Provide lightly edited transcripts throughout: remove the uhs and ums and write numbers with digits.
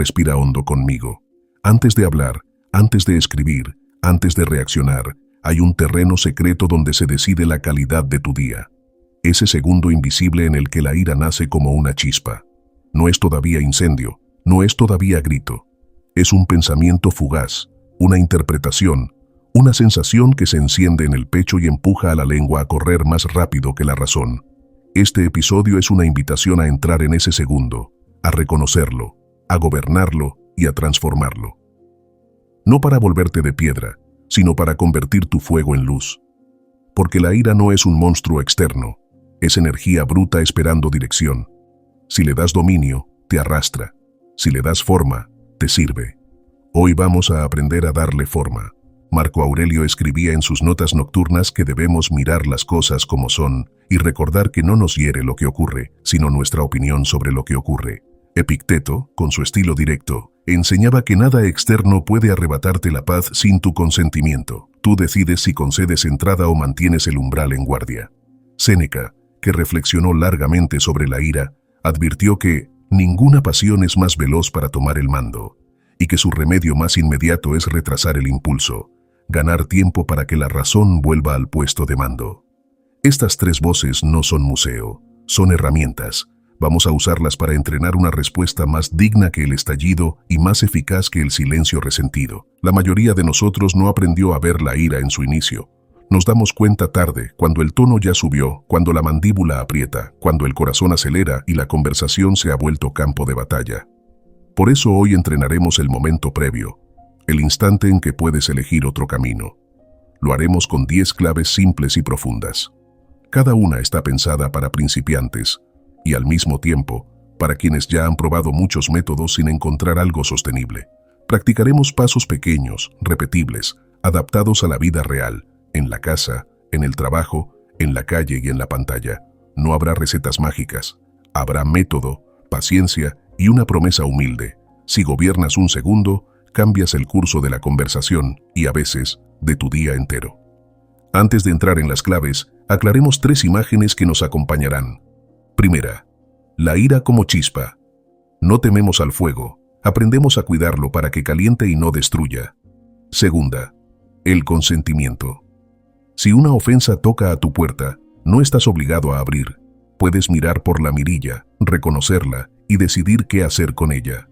Respira hondo conmigo. Antes de hablar, antes de escribir, antes de reaccionar, hay un terreno secreto donde se decide la calidad de tu día. Ese segundo invisible en el que la ira nace como una chispa. No es todavía incendio, no es todavía grito. Es un pensamiento fugaz, una interpretación, una sensación que se enciende en el pecho y empuja a la lengua a correr más rápido que la razón. Este episodio es una invitación a entrar en ese segundo, a reconocerlo, a gobernarlo y a transformarlo. No para volverte de piedra, sino para convertir tu fuego en luz. Porque la ira no es un monstruo externo, es energía bruta esperando dirección. Si le das dominio, te arrastra. Si le das forma, te sirve. Hoy vamos a aprender a darle forma. Marco Aurelio escribía en sus notas nocturnas que debemos mirar las cosas como son y recordar que no nos hiere lo que ocurre, sino nuestra opinión sobre lo que ocurre. Epicteto, con su estilo directo, enseñaba que nada externo puede arrebatarte la paz sin tu consentimiento. Tú decides si concedes entrada o mantienes el umbral en guardia. Séneca, que reflexionó largamente sobre la ira, advirtió que ninguna pasión es más veloz para tomar el mando, y que su remedio más inmediato es retrasar el impulso, ganar tiempo para que la razón vuelva al puesto de mando. Estas tres voces no son museo, son herramientas. Vamos a usarlas para entrenar una respuesta más digna que el estallido y más eficaz que el silencio resentido. La mayoría de nosotros no aprendió a ver la ira en su inicio. Nos damos cuenta tarde, cuando el tono ya subió, cuando la mandíbula aprieta, cuando el corazón acelera y la conversación se ha vuelto campo de batalla. Por eso hoy entrenaremos el momento previo, el instante en que puedes elegir otro camino. Lo haremos con 10 claves simples y profundas. Cada una está pensada para principiantes y al mismo tiempo para quienes ya han probado muchos métodos sin encontrar algo sostenible. Practicaremos pasos pequeños, repetibles, adaptados a la vida real, en la casa, en el trabajo, en la calle y en la pantalla. No habrá recetas mágicas, habrá método, paciencia y una promesa humilde. Si gobiernas un segundo, cambias el curso de la conversación y a veces, de tu día entero. Antes de entrar en las claves, aclaremos 3 imágenes que nos acompañarán. Primera, la ira como chispa. No tememos al fuego, aprendemos a cuidarlo para que caliente y no destruya. Segunda, el consentimiento. Si una ofensa toca a tu puerta, no estás obligado a abrir. Puedes mirar por la mirilla, reconocerla y decidir qué hacer con ella.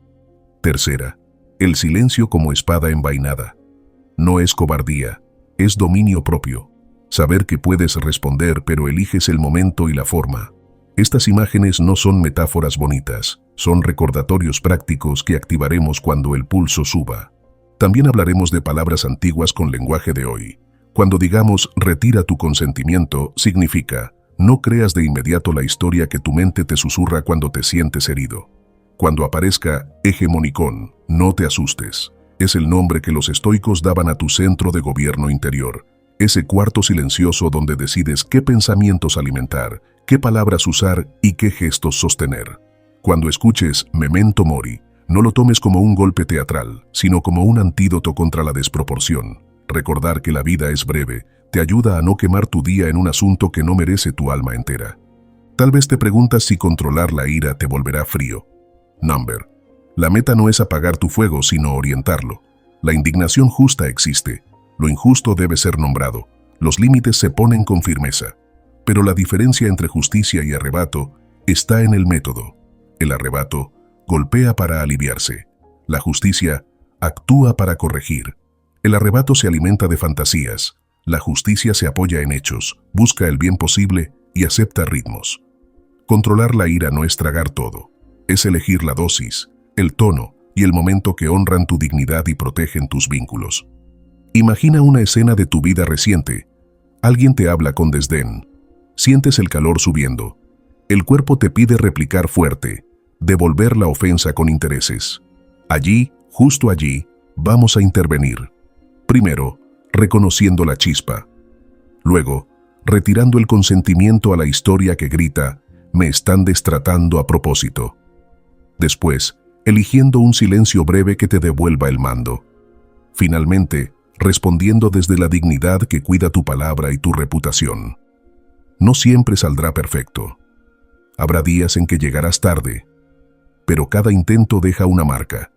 Tercera, el silencio como espada envainada. No es cobardía, es dominio propio. Saber que puedes responder pero eliges el momento y la forma. Estas imágenes no son metáforas bonitas, son recordatorios prácticos que activaremos cuando el pulso suba. También hablaremos de palabras antiguas con lenguaje de hoy. Cuando digamos retira tu consentimiento, significa no creas de inmediato la historia que tu mente te susurra cuando te sientes herido. Cuando aparezca hegemonicón, no te asustes. Es el nombre que los estoicos daban a tu centro de gobierno interior. Ese cuarto silencioso donde decides qué pensamientos alimentar, qué palabras usar y qué gestos sostener. Cuando escuches memento mori, no lo tomes como un golpe teatral, sino como un antídoto contra la desproporción. Recordar que la vida es breve te ayuda a no quemar tu día en un asunto que no merece tu alma entera. Tal vez te preguntas si controlar la ira te volverá frío. Number. La meta no es apagar tu fuego, sino orientarlo. La indignación justa existe. Lo injusto debe ser nombrado. Los límites se ponen con firmeza. Pero la diferencia entre justicia y arrebato está en el método. El arrebato golpea para aliviarse. La justicia actúa para corregir. El arrebato se alimenta de fantasías. La justicia se apoya en hechos, busca el bien posible y acepta ritmos. Controlar la ira no es tragar todo. Es elegir la dosis, el tono y el momento que honran tu dignidad y protegen tus vínculos. Imagina una escena de tu vida reciente. Alguien te habla con desdén. Sientes el calor subiendo. El cuerpo te pide replicar fuerte, devolver la ofensa con intereses. Allí, justo allí, vamos a intervenir. Primero, reconociendo la chispa. Luego, retirando el consentimiento a la historia que grita, me están destratando a propósito. Después, eligiendo un silencio breve que te devuelva el mando. Finalmente, respondiendo desde la dignidad que cuida tu palabra y tu reputación. No siempre saldrá perfecto. Habrá días en que llegarás tarde, pero cada intento deja una marca,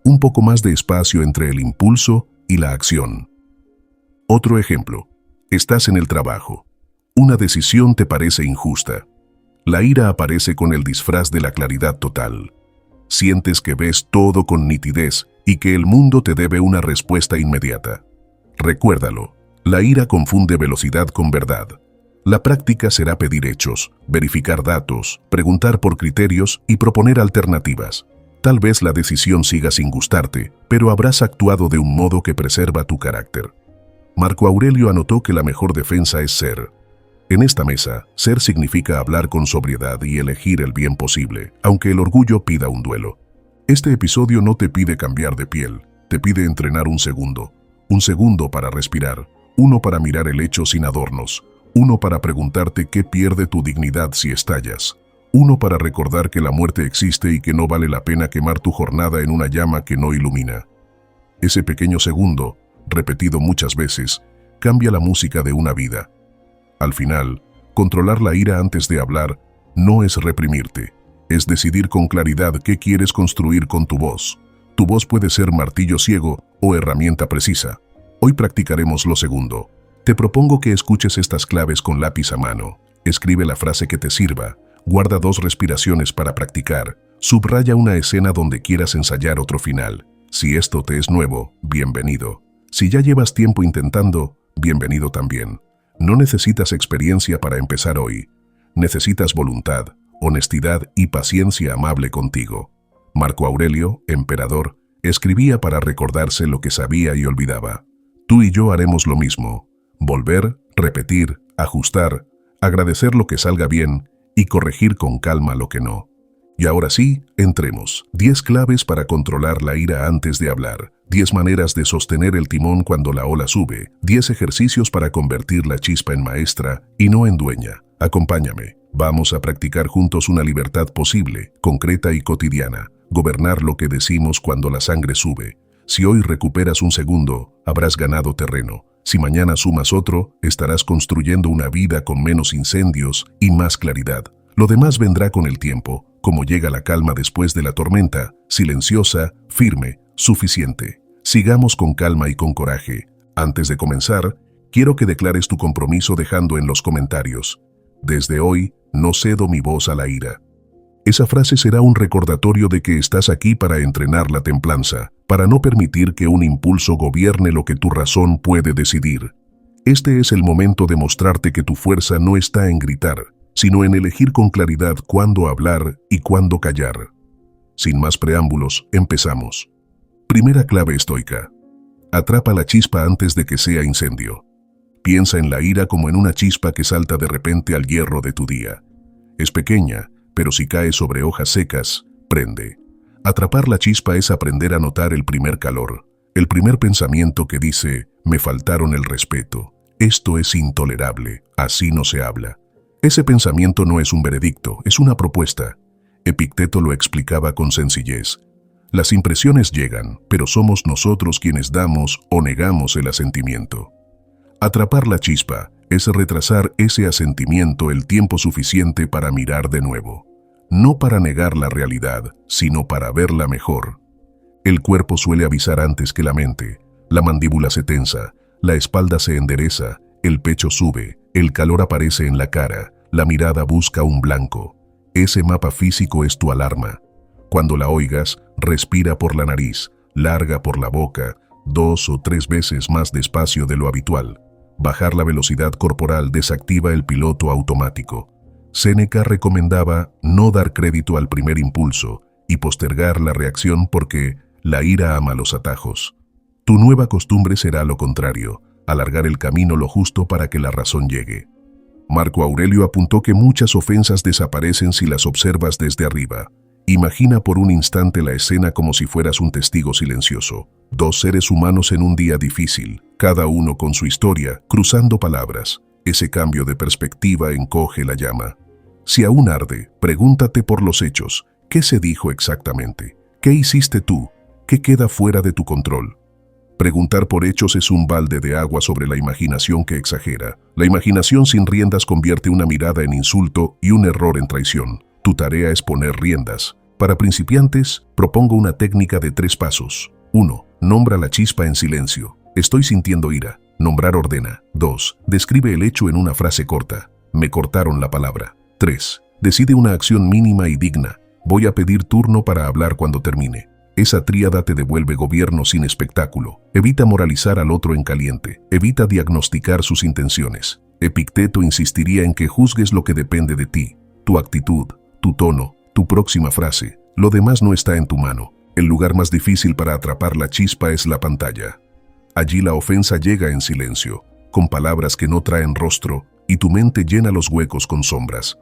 un poco más de espacio entre el impulso y la acción. Otro ejemplo. Estás en el trabajo. Una decisión te parece injusta. La ira aparece con el disfraz de la claridad total. Sientes que ves todo con nitidez y que el mundo te debe una respuesta inmediata. Recuérdalo, la ira confunde velocidad con verdad. La práctica será pedir hechos, verificar datos, preguntar por criterios y proponer alternativas. Tal vez la decisión siga sin gustarte, pero habrás actuado de un modo que preserva tu carácter. Marco Aurelio anotó que la mejor defensa es ser. En esta mesa, ser significa hablar con sobriedad y elegir el bien posible, aunque el orgullo pida un duelo. Este episodio no te pide cambiar de piel, te pide entrenar un segundo para respirar, uno para mirar el hecho sin adornos, uno para preguntarte qué pierde tu dignidad si estallas, uno para recordar que la muerte existe y que no vale la pena quemar tu jornada en una llama que no ilumina. Ese pequeño segundo, repetido muchas veces, cambia la música de una vida. Al final, controlar la ira antes de hablar no es reprimirte, es decidir con claridad qué quieres construir con tu voz. Tu voz puede ser martillo ciego o herramienta precisa. Hoy practicaremos lo segundo. Te propongo que escuches estas claves con lápiz a mano. Escribe la frase que te sirva, guarda 2 respiraciones para practicar, subraya una escena donde quieras ensayar otro final. Si esto te es nuevo, bienvenido. Si ya llevas tiempo intentando, bienvenido también. No necesitas experiencia para empezar hoy. Necesitas voluntad, honestidad y paciencia amable contigo. Marco Aurelio, emperador, escribía para recordarse lo que sabía y olvidaba. Tú y yo haremos lo mismo. Volver, repetir, ajustar, agradecer lo que salga bien y corregir con calma lo que no. Y ahora sí, entremos. 10 claves para controlar la ira antes de hablar. 10 maneras de sostener el timón cuando la ola sube. 10 ejercicios para convertir la chispa en maestra y no en dueña. Acompáñame. Vamos a practicar juntos una libertad posible, concreta y cotidiana. Gobernar lo que decimos cuando la sangre sube. Si hoy recuperas un segundo, habrás ganado terreno. Si mañana sumas otro, estarás construyendo una vida con menos incendios y más claridad. Lo demás vendrá con el tiempo, como llega la calma después de la tormenta, silenciosa, firme, suficiente. Sigamos con calma y con coraje. Antes de comenzar, quiero que declares tu compromiso dejando en los comentarios: desde hoy, no cedo mi voz a la ira. Esa frase será un recordatorio de que estás aquí para entrenar la templanza, para no permitir que un impulso gobierne lo que tu razón puede decidir. Este es el momento de mostrarte que tu fuerza no está en gritar, sino en elegir con claridad cuándo hablar y cuándo callar. Sin más preámbulos, empezamos. Primera clave estoica. Atrapa la chispa antes de que sea incendio. Piensa en la ira como en una chispa que salta de repente al hierro de tu día. Es pequeña, pero si cae sobre hojas secas, prende. Atrapar la chispa es aprender a notar el primer calor, el primer pensamiento que dice: me faltaron el respeto, esto es intolerable, así no se habla. Ese pensamiento no es un veredicto, es una propuesta. Epicteto lo explicaba con sencillez. Las impresiones llegan, pero somos nosotros quienes damos o negamos el asentimiento. Atrapar la chispa es retrasar ese asentimiento el tiempo suficiente para mirar de nuevo. No para negar la realidad, sino para verla mejor. El cuerpo suele avisar antes que la mente. La mandíbula se tensa, la espalda se endereza, el pecho sube, el calor aparece en la cara, la mirada busca un blanco. Ese mapa físico es tu alarma. Cuando la oigas, respira por la nariz, larga por la boca, 2 o 3 veces más despacio de lo habitual. Bajar la velocidad corporal desactiva el piloto automático. Séneca recomendaba no dar crédito al primer impulso y postergar la reacción porque la ira ama los atajos. Tu nueva costumbre será lo contrario, alargar el camino lo justo para que la razón llegue. Marco Aurelio apuntó que muchas ofensas desaparecen si las observas desde arriba. Imagina por un instante la escena como si fueras un testigo silencioso. 2 seres humanos en un día difícil, cada uno con su historia, cruzando palabras. Ese cambio de perspectiva encoge la llama. Si aún arde, pregúntate por los hechos. ¿Qué se dijo exactamente? ¿Qué hiciste tú? ¿Qué queda fuera de tu control? Preguntar por hechos es un balde de agua sobre la imaginación que exagera. La imaginación sin riendas convierte una mirada en insulto y un error en traición. Tu tarea es poner riendas. Para principiantes, propongo una técnica de 3 pasos. 1. Nombra la chispa en silencio. Estoy sintiendo ira. Nombrar ordena. 2. Describe el hecho en una frase corta. Me cortaron la palabra. 3. Decide una acción mínima y digna. Voy a pedir turno para hablar cuando termine. Esa tríada te devuelve gobierno sin espectáculo. Evita moralizar al otro en caliente. Evita diagnosticar sus intenciones. Epicteto insistiría en que juzgues lo que depende de ti. Tu actitud, tu tono, tu próxima frase. Lo demás no está en tu mano. El lugar más difícil para atrapar la chispa es la pantalla. Allí la ofensa llega en silencio, con palabras que no traen rostro, y tu mente llena los huecos con sombras.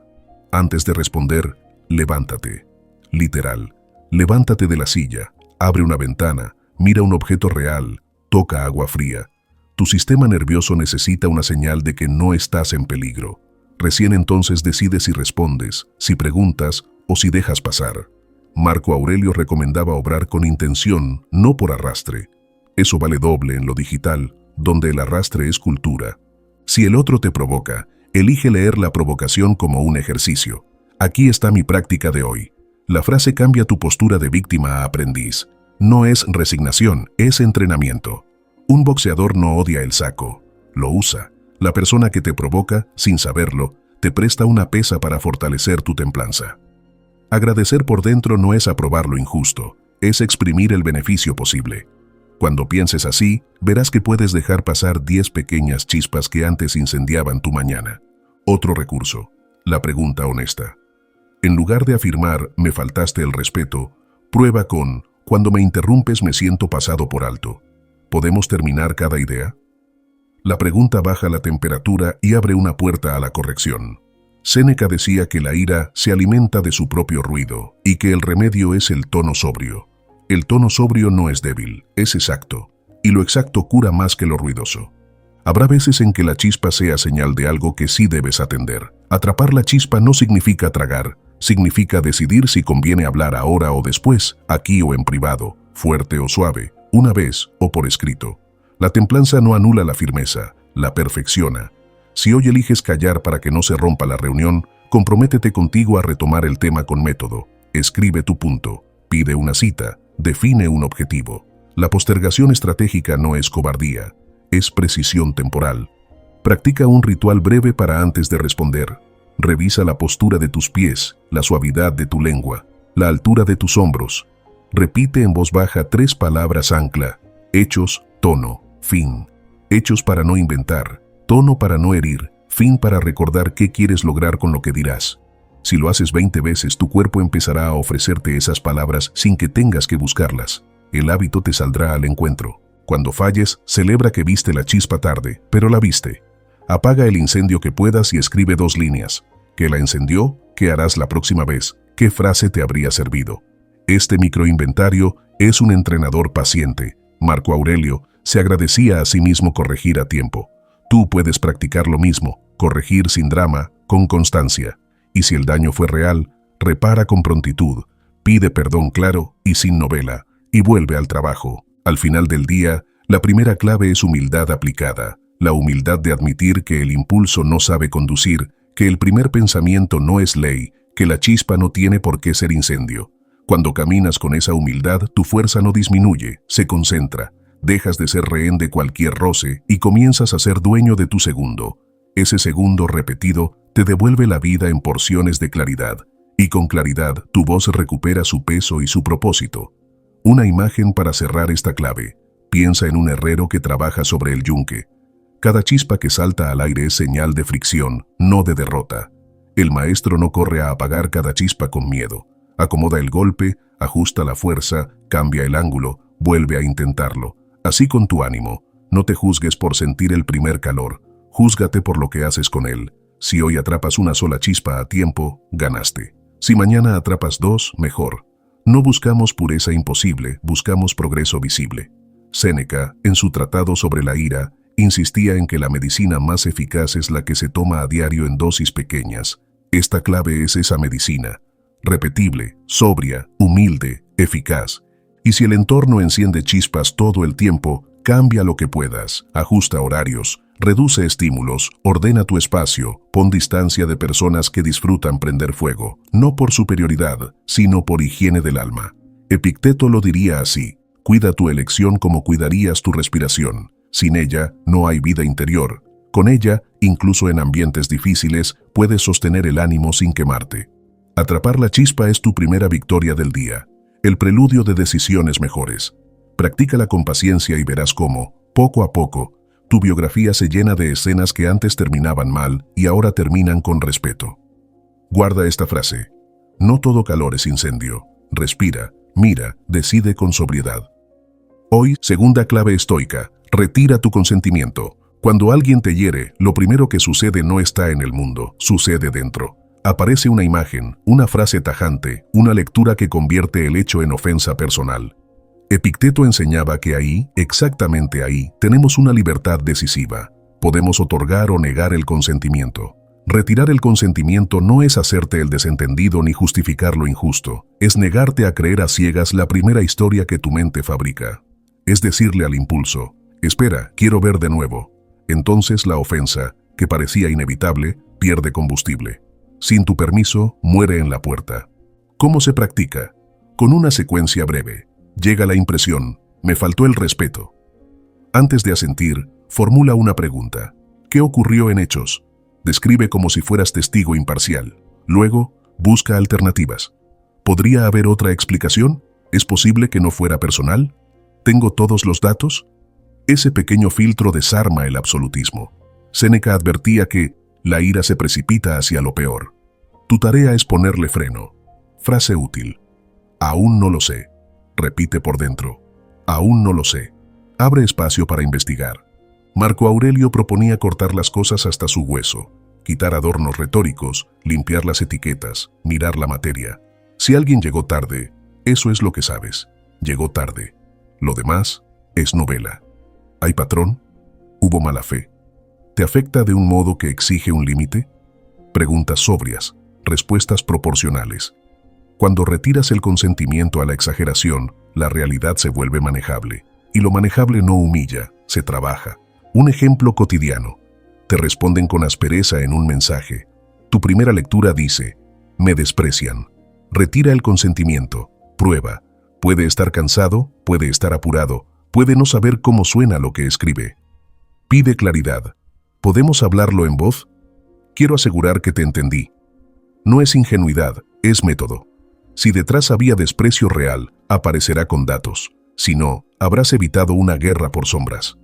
Antes de responder, levántate. Literal. Levántate de la silla, abre una ventana, mira un objeto real, toca agua fría. Tu sistema nervioso necesita una señal de que no estás en peligro. Recién entonces decides si respondes, si preguntas o si dejas pasar. Marco Aurelio recomendaba obrar con intención, no por arrastre. Eso vale doble en lo digital, donde el arrastre es cultura. Si el otro te provoca, elige leer la provocación como un ejercicio. Aquí está mi práctica de hoy. La frase cambia tu postura de víctima a aprendiz. No es resignación, es entrenamiento. Un boxeador no odia el saco, lo usa. La persona que te provoca, sin saberlo, te presta una pesa para fortalecer tu templanza. Agradecer por dentro no es aprobar lo injusto, es exprimir el beneficio posible. Cuando pienses así, verás que puedes dejar pasar 10 pequeñas chispas que antes incendiaban tu mañana. Otro recurso, la pregunta honesta. En lugar de afirmar, me faltaste el respeto, prueba con, cuando me interrumpes me siento pasado por alto. ¿Podemos terminar cada idea? La pregunta baja la temperatura y abre una puerta a la corrección. Séneca decía que la ira se alimenta de su propio ruido y que el remedio es el tono sobrio. El tono sobrio no es débil, es exacto, y lo exacto cura más que lo ruidoso. Habrá veces en que la chispa sea señal de algo que sí debes atender. Atrapar la chispa no significa tragar, significa decidir si conviene hablar ahora o después, aquí o en privado, fuerte o suave, una vez o por escrito. La templanza no anula la firmeza, la perfecciona. Si hoy eliges callar para que no se rompa la reunión, comprométete contigo a retomar el tema con método. Escribe tu punto, pide una cita, define un objetivo. La postergación estratégica no es cobardía, es precisión temporal. Practica un ritual breve para antes de responder. Revisa la postura de tus pies, la suavidad de tu lengua, la altura de tus hombros. Repite en voz baja 3 palabras ancla: hechos, tono, fin. Hechos para no inventar, tono para no herir, fin para recordar qué quieres lograr con lo que dirás. Si lo haces 20 veces, tu cuerpo empezará a ofrecerte esas palabras sin que tengas que buscarlas. El hábito te saldrá al encuentro. Cuando falles, celebra que viste la chispa tarde, pero la viste. Apaga el incendio que puedas y escribe 2 líneas. ¿Qué la encendió? ¿Qué harás la próxima vez? ¿Qué frase te habría servido? Este microinventario es un entrenador paciente. Marco Aurelio se agradecía a sí mismo corregir a tiempo. Tú puedes practicar lo mismo, corregir sin drama, con constancia. Y si el daño fue real, repara con prontitud, pide perdón claro y sin novela, y vuelve al trabajo. Al final del día, la primera clave es humildad aplicada, la humildad de admitir que el impulso no sabe conducir, que el primer pensamiento no es ley, que la chispa no tiene por qué ser incendio. Cuando caminas con esa humildad, tu fuerza no disminuye, se concentra. Dejas de ser rehén de cualquier roce y comienzas a ser dueño de tu segundo. Ese segundo repetido te devuelve la vida en porciones de claridad, y con claridad tu voz recupera su peso y su propósito. Una imagen para cerrar esta clave. Piensa en un herrero que trabaja sobre el yunque. Cada chispa que salta al aire es señal de fricción, no de derrota. El maestro no corre a apagar cada chispa con miedo. Acomoda el golpe, ajusta la fuerza, cambia el ángulo, vuelve a intentarlo. Así con tu ánimo, no te juzgues por sentir el primer calor, júzgate por lo que haces con él. Si hoy atrapas una sola chispa a tiempo, ganaste. Si mañana atrapas 2, mejor. No buscamos pureza imposible, buscamos progreso visible. Séneca, en su tratado sobre la ira, insistía en que la medicina más eficaz es la que se toma a diario en dosis pequeñas. Esta clave es esa medicina, repetible, sobria, humilde, eficaz. Y si el entorno enciende chispas todo el tiempo, cambia lo que puedas, ajusta horarios, Reduce estímulos, ordena tu espacio, pon distancia de personas que disfrutan prender fuego, no por superioridad, sino por higiene del alma. Epicteto lo diría así: cuida tu elección como cuidarías tu respiración. Sin ella, no hay vida interior. Con ella, incluso en ambientes difíciles, puedes sostener el ánimo sin quemarte. Atrapar la chispa es tu primera victoria del día, el preludio de decisiones mejores. Practícala con paciencia y verás cómo, poco a poco, tu biografía se llena de escenas que antes terminaban mal y ahora terminan con respeto. Guarda esta frase: no todo calor es incendio. Respira, mira, decide con sobriedad. Hoy, segunda clave estoica: retira tu consentimiento. Cuando alguien te hiere, lo primero que sucede no está en el mundo, sucede dentro. Aparece una imagen, una frase tajante, una lectura que convierte el hecho en ofensa personal. Epicteto enseñaba que ahí, exactamente ahí, tenemos una libertad decisiva. Podemos otorgar o negar el consentimiento. Retirar el consentimiento no es hacerte el desentendido ni justificar lo injusto, es negarte a creer a ciegas la primera historia que tu mente fabrica. Es decirle al impulso: espera, quiero ver de nuevo. Entonces la ofensa, que parecía inevitable, pierde combustible. Sin tu permiso, muere en la puerta. ¿Cómo se practica? Con una secuencia breve. Llega la impresión: me faltó el respeto. Antes de asentir, formula una pregunta: ¿qué ocurrió en hechos? Describe como si fueras testigo imparcial. Luego, busca alternativas. ¿Podría haber otra explicación? ¿Es posible que no fuera personal? ¿Tengo todos los datos? Ese pequeño filtro desarma el absolutismo. Séneca advertía que la ira se precipita hacia lo peor. Tu tarea es ponerle freno. Frase útil: aún no lo sé. Repite por dentro: aún no lo sé. Abre espacio para investigar. Marco Aurelio proponía cortar las cosas hasta su hueso, quitar adornos retóricos, limpiar las etiquetas, mirar la materia. Si alguien llegó tarde, eso es lo que sabes: llegó tarde. Lo demás es novela. ¿Hay patrón? ¿Hubo mala fe? ¿Te afecta de un modo que exige un límite? Preguntas sobrias, respuestas proporcionales. Cuando retiras el consentimiento a la exageración, la realidad se vuelve manejable. Y lo manejable no humilla, se trabaja. Un ejemplo cotidiano: te responden con aspereza en un mensaje. Tu primera lectura dice: me desprecian. Retira el consentimiento, prueba. Puede estar cansado, puede estar apurado, puede no saber cómo suena lo que escribe. Pide claridad. ¿Podemos hablarlo en voz? Quiero asegurar que te entendí. No es ingenuidad, es método. Si detrás había desprecio real, aparecerá con datos. Si no, habrás evitado una guerra por sombras.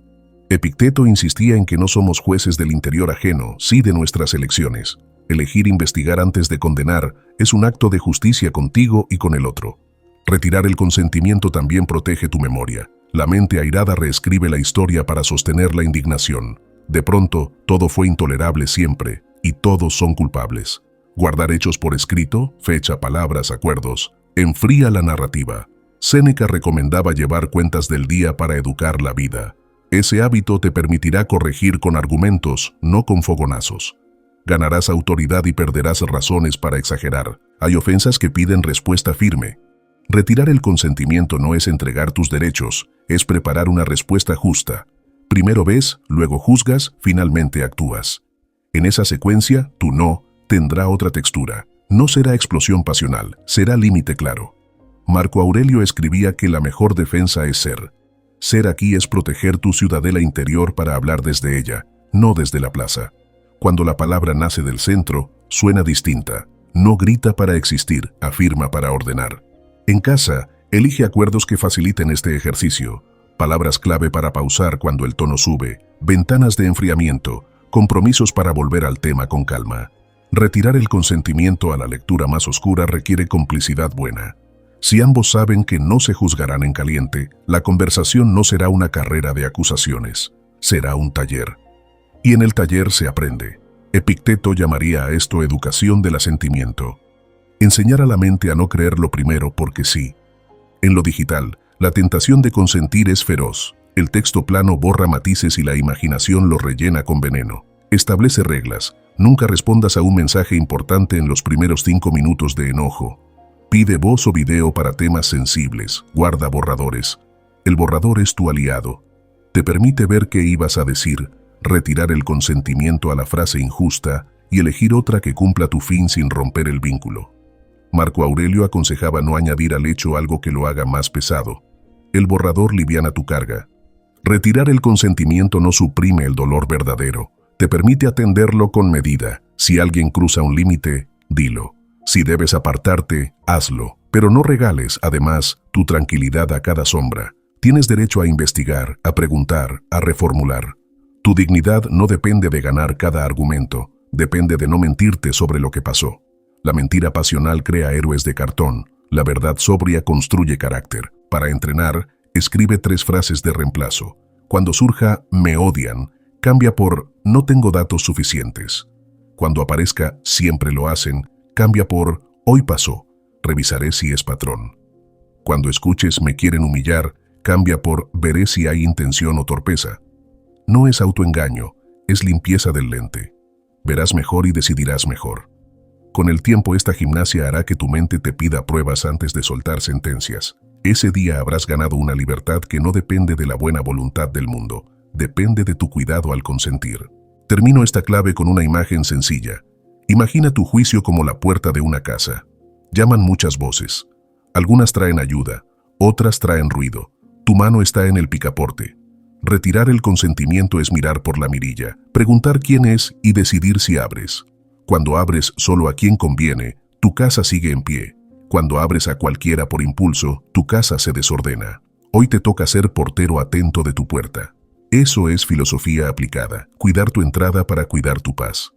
Epicteto insistía en que no somos jueces del interior ajeno, sí de nuestras elecciones. Elegir investigar antes de condenar es un acto de justicia contigo y con el otro. Retirar el consentimiento también protege tu memoria. La mente airada reescribe la historia para sostener la indignación. De pronto, todo fue intolerable siempre, y todos son culpables. Guardar hechos por escrito, fecha, palabras, acuerdos, enfría la narrativa. Séneca recomendaba llevar cuentas del día para educar la vida. Ese hábito te permitirá corregir con argumentos, no con fogonazos. Ganarás autoridad y perderás razones para exagerar. Hay ofensas que piden respuesta firme. Retirar el consentimiento no es entregar tus derechos, es preparar una respuesta justa. Primero ves, luego juzgas, finalmente actúas. En esa secuencia, tu no tendrá otra textura. No será explosión pasional, será límite claro. Marco Aurelio escribía que la mejor defensa es ser. Ser aquí es proteger tu ciudadela interior para hablar desde ella, no desde la plaza. Cuando la palabra nace del centro, suena distinta. No grita para existir, afirma para ordenar. En casa, elige acuerdos que faciliten este ejercicio. Palabras clave para pausar cuando el tono sube, ventanas de enfriamiento, compromisos para volver al tema con calma. Retirar el consentimiento a la lectura más oscura requiere complicidad buena. Si ambos saben que no se juzgarán en caliente, la conversación no será una carrera de acusaciones, será un taller. Y en el taller se aprende. Epicteto llamaría a esto educación del asentimiento. Enseñar a la mente a no creer lo primero porque sí. En lo digital, la tentación de consentir es feroz. El texto plano borra matices y la imaginación lo rellena con veneno. Establece reglas. Nunca respondas a un mensaje importante en los primeros 5 minutos de enojo. Pide voz o video para temas sensibles. Guarda borradores. El borrador es tu aliado. Te permite ver qué ibas a decir, retirar el consentimiento a la frase injusta y elegir otra que cumpla tu fin sin romper el vínculo. Marco Aurelio aconsejaba no añadir al hecho algo que lo haga más pesado. El borrador liviana tu carga. Retirar el consentimiento no suprime el dolor verdadero, te permite atenderlo con medida. Si alguien cruza un límite, dilo. Si debes apartarte, hazlo, pero no regales, además, tu tranquilidad a cada sombra. Tienes derecho a investigar, a preguntar, a reformular. Tu dignidad no depende de ganar cada argumento, depende de no mentirte sobre lo que pasó. La mentira pasional crea héroes de cartón, la verdad sobria construye carácter. Para entrenar, escribe 3 frases de reemplazo. Cuando surja "me odian", cambia por "no tengo datos suficientes". Cuando aparezca "siempre lo hacen", cambia por "hoy pasó, revisaré si es patrón". Cuando escuches "me quieren humillar", cambia por "veré si hay intención o torpeza". No es autoengaño, es limpieza del lente. Verás mejor y decidirás mejor. Con el tiempo esta gimnasia hará que tu mente te pida pruebas antes de soltar sentencias. Ese día habrás ganado una libertad que no depende de la buena voluntad del mundo, depende de tu cuidado al consentir. Termino esta clave con una imagen sencilla. Imagina tu juicio como la puerta de una casa. Llaman muchas voces. Algunas traen ayuda, otras traen ruido. Tu mano está en el picaporte. Retirar el consentimiento es mirar por la mirilla, preguntar quién es y decidir si abres. Cuando abres solo a quien conviene, tu casa sigue en pie. Cuando abres a cualquiera por impulso, tu casa se desordena. Hoy te toca ser portero atento de tu puerta. Eso es filosofía aplicada, cuidar tu entrada para cuidar tu paz.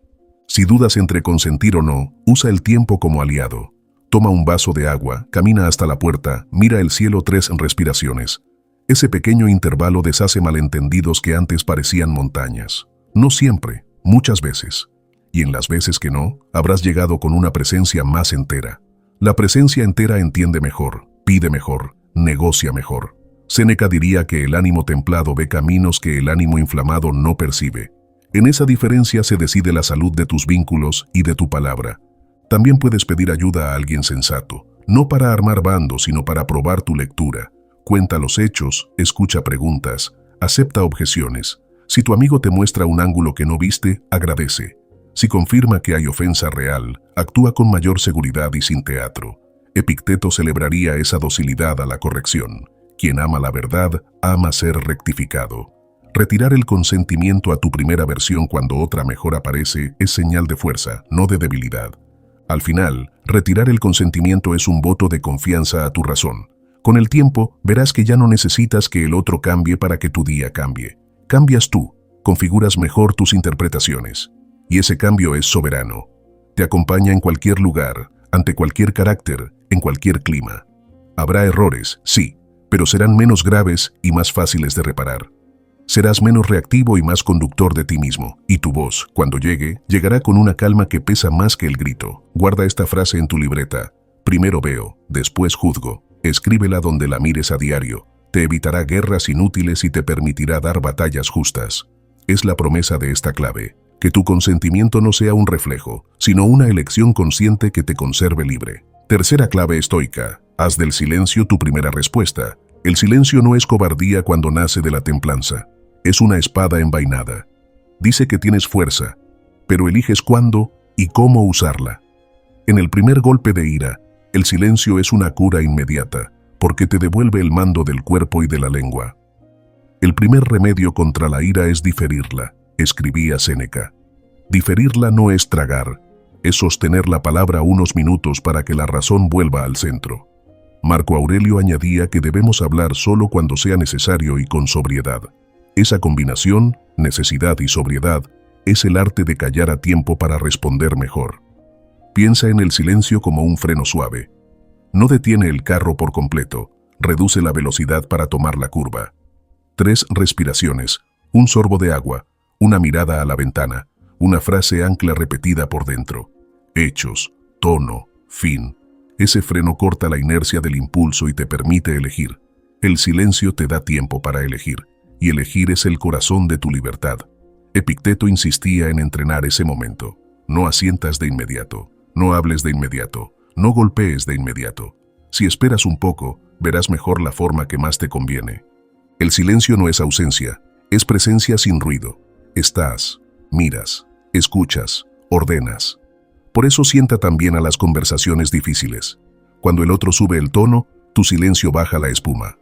Si dudas entre consentir o no, usa el tiempo como aliado. Toma un vaso de agua, camina hasta la puerta, mira el cielo 3 respiraciones. Ese pequeño intervalo deshace malentendidos que antes parecían montañas. No siempre, muchas veces. Y en las veces que no, habrás llegado con una presencia más entera. La presencia entera entiende mejor, pide mejor, negocia mejor. Séneca diría que el ánimo templado ve caminos que el ánimo inflamado no percibe. En esa diferencia se decide la salud de tus vínculos y de tu palabra. También puedes pedir ayuda a alguien sensato, no para armar bandos, sino para probar tu lectura. Cuenta los hechos, escucha preguntas, acepta objeciones. Si tu amigo te muestra un ángulo que no viste, agradece. Si confirma que hay ofensa real, actúa con mayor seguridad y sin teatro. Epicteto celebraría esa docilidad a la corrección. Quien ama la verdad, ama ser rectificado. Retirar el consentimiento a tu primera versión cuando otra mejor aparece es señal de fuerza, no de debilidad. Al final, retirar el consentimiento es un voto de confianza a tu razón. Con el tiempo, verás que ya no necesitas que el otro cambie para que tu día cambie. Cambias tú, configuras mejor tus interpretaciones. Y ese cambio es soberano. Te acompaña en cualquier lugar, ante cualquier carácter, en cualquier clima. Habrá errores, sí, pero serán menos graves y más fáciles de reparar. Serás menos reactivo y más conductor de ti mismo, y tu voz, cuando llegue, llegará con una calma que pesa más que el grito. Guarda esta frase en tu libreta. Primero veo, después juzgo. Escríbela donde la mires a diario. Te evitará guerras inútiles y te permitirá dar batallas justas. Es la promesa de esta clave. Que tu consentimiento no sea un reflejo, sino una elección consciente que te conserve libre. Tercera clave estoica. Haz del silencio tu primera respuesta. El silencio no es cobardía cuando nace de la templanza. Es una espada envainada. Dice que tienes fuerza, pero eliges cuándo y cómo usarla. En el primer golpe de ira, el silencio es una cura inmediata, porque te devuelve el mando del cuerpo y de la lengua. El primer remedio contra la ira es diferirla, escribía Séneca. Diferirla no es tragar, es sostener la palabra unos minutos para que la razón vuelva al centro. Marco Aurelio añadía que debemos hablar solo cuando sea necesario y con sobriedad. Esa combinación, necesidad y sobriedad, es el arte de callar a tiempo para responder mejor. Piensa en el silencio como un freno suave. No detiene el carro por completo, reduce la velocidad para tomar la curva. 3 respiraciones, un sorbo de agua, una mirada a la ventana, una frase ancla repetida por dentro. Hechos, tono, fin. Ese freno corta la inercia del impulso y te permite elegir. El silencio te da tiempo para elegir, y elegir es el corazón de tu libertad. Epicteto insistía en entrenar ese momento. No asientas de inmediato, no hables de inmediato, no golpees de inmediato. Si esperas un poco, verás mejor la forma que más te conviene. El silencio no es ausencia, es presencia sin ruido. estás, miras, escuchas, ordenas. Por eso sienta también a las conversaciones difíciles. Cuando el otro sube el tono, tu silencio baja la espuma.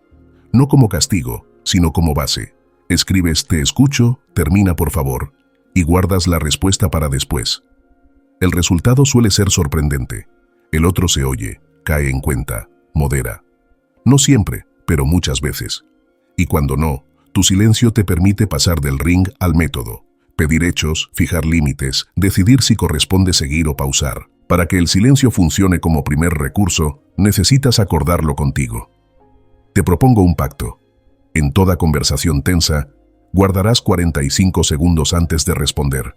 No como castigo, sino como base. Escribes "te escucho, termina por favor", y guardas la respuesta para después. El resultado suele ser sorprendente. El otro se oye, cae en cuenta, modera. No siempre, pero muchas veces. Y cuando no, tu silencio te permite pasar del ring al método. Pedir hechos, fijar límites, decidir si corresponde seguir o pausar. Para que el silencio funcione como primer recurso, necesitas acordarlo contigo. Te propongo un pacto. En toda conversación tensa, guardarás 45 segundos antes de responder.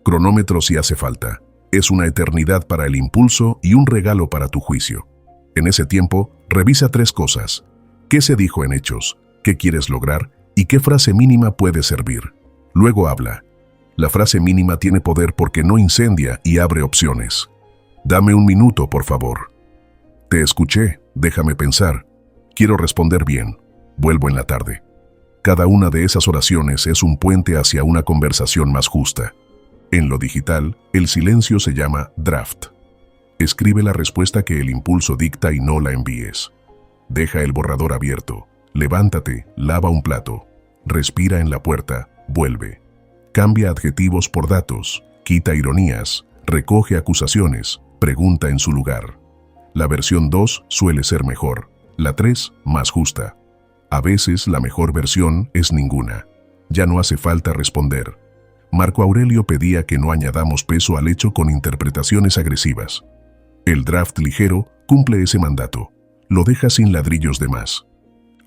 Cronómetro si hace falta. Es una eternidad para el impulso y un regalo para tu juicio. En ese tiempo, revisa 3 cosas. ¿Qué se dijo en hechos? ¿Qué quieres lograr? ¿Y qué frase mínima puede servir? Luego habla. La frase mínima tiene poder porque no incendia y abre opciones. Dame un minuto, por favor. Te escuché, déjame pensar. Quiero responder bien. Vuelvo en la tarde. Cada una de esas oraciones es un puente hacia una conversación más justa. En lo digital, el silencio se llama draft. Escribe la respuesta que el impulso dicta y no la envíes. Deja el borrador abierto. Levántate, lava un plato. Respira en la puerta, vuelve. Cambia adjetivos por datos, quita ironías, recoge acusaciones, pregunta en su lugar. La versión 2 suele ser mejor, la 3 más justa. A veces la mejor versión es ninguna. Ya no hace falta responder. Marco Aurelio pedía que no añadamos peso al hecho con interpretaciones agresivas. El draft ligero cumple ese mandato. Lo deja sin ladrillos de más.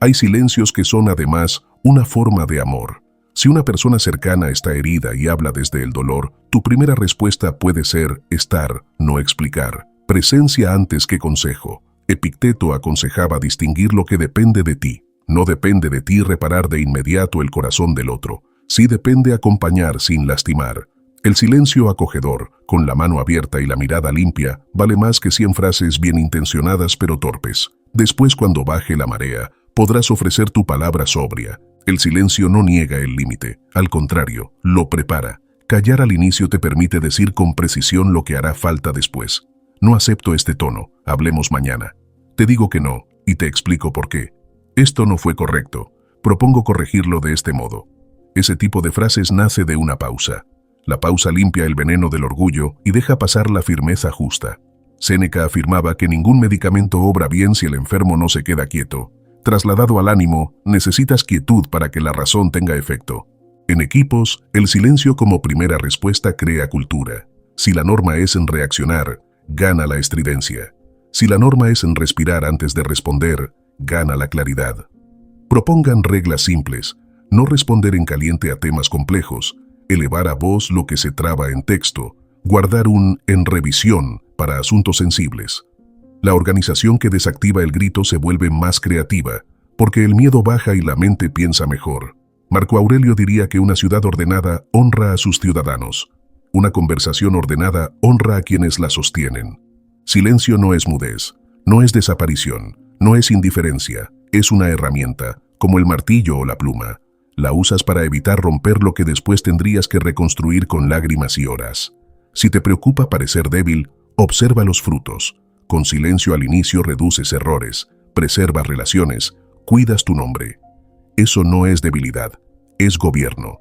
Hay silencios que son además una forma de amor. Si una persona cercana está herida y habla desde el dolor, tu primera respuesta puede ser estar, no explicar. Presencia antes que consejo. Epicteto aconsejaba distinguir lo que depende de ti. No depende de ti reparar de inmediato el corazón del otro. Sí depende acompañar sin lastimar. El silencio acogedor, con la mano abierta y la mirada limpia, vale más que 100 frases bien intencionadas pero torpes. Después, cuando baje la marea, podrás ofrecer tu palabra sobria. El silencio no niega el límite, al contrario, lo prepara. Callar al inicio te permite decir con precisión lo que hará falta después. No acepto este tono, hablemos mañana. Te digo que no, y te explico por qué. Esto no fue correcto, propongo corregirlo de este modo. Ese tipo de frases nace de una pausa. La pausa limpia el veneno del orgullo y deja pasar la firmeza justa. Séneca afirmaba que ningún medicamento obra bien si el enfermo no se queda quieto. Trasladado al ánimo, necesitas quietud para que la razón tenga efecto. En equipos, el silencio como primera respuesta crea cultura. Si la norma es en reaccionar, gana la estridencia. Si la norma es en respirar antes de responder, gana la claridad. Propongan reglas simples, no responder en caliente a temas complejos, elevar a voz lo que se traba en texto, guardar un "en revisión" para asuntos sensibles. La organización que desactiva el grito se vuelve más creativa, porque el miedo baja y la mente piensa mejor. Marco Aurelio diría que una ciudad ordenada honra a sus ciudadanos. Una conversación ordenada honra a quienes la sostienen. Silencio no es mudez, no es desaparición, no es indiferencia, es una herramienta, como el martillo o la pluma. La usas para evitar romper lo que después tendrías que reconstruir con lágrimas y horas. Si te preocupa parecer débil, observa los frutos. Con silencio al inicio reduces errores, preservas relaciones, cuidas tu nombre. Eso no es debilidad, es gobierno.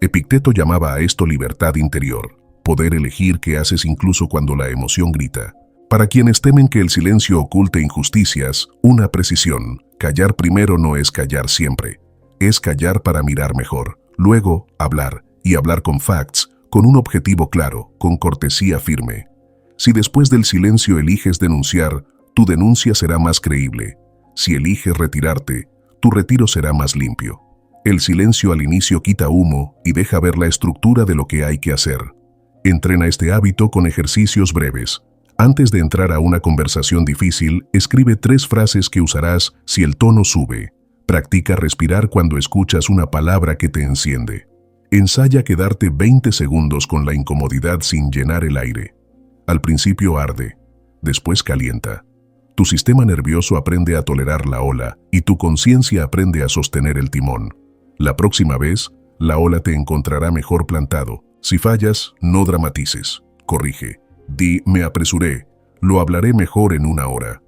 Epicteto llamaba a esto libertad interior, poder elegir qué haces incluso cuando la emoción grita. Para quienes temen que el silencio oculte injusticias, una precisión: callar primero no es callar siempre, es callar para mirar mejor, luego hablar, y hablar con facts, con un objetivo claro, con cortesía firme. Si después del silencio eliges denunciar, tu denuncia será más creíble. Si eliges retirarte, tu retiro será más limpio. El silencio al inicio quita humo y deja ver la estructura de lo que hay que hacer. Entrena este hábito con ejercicios breves. Antes de entrar a una conversación difícil, escribe 3 frases que usarás si el tono sube. Practica respirar cuando escuchas una palabra que te enciende. Ensaya quedarte 20 segundos con la incomodidad sin llenar el aire. Al principio arde, después calienta. Tu sistema nervioso aprende a tolerar la ola y tu conciencia aprende a sostener el timón. La próxima vez, La ola te encontrará mejor plantado. Si fallas, no dramatices. Corrige. Di, me apresuré. Lo hablaré mejor en una hora.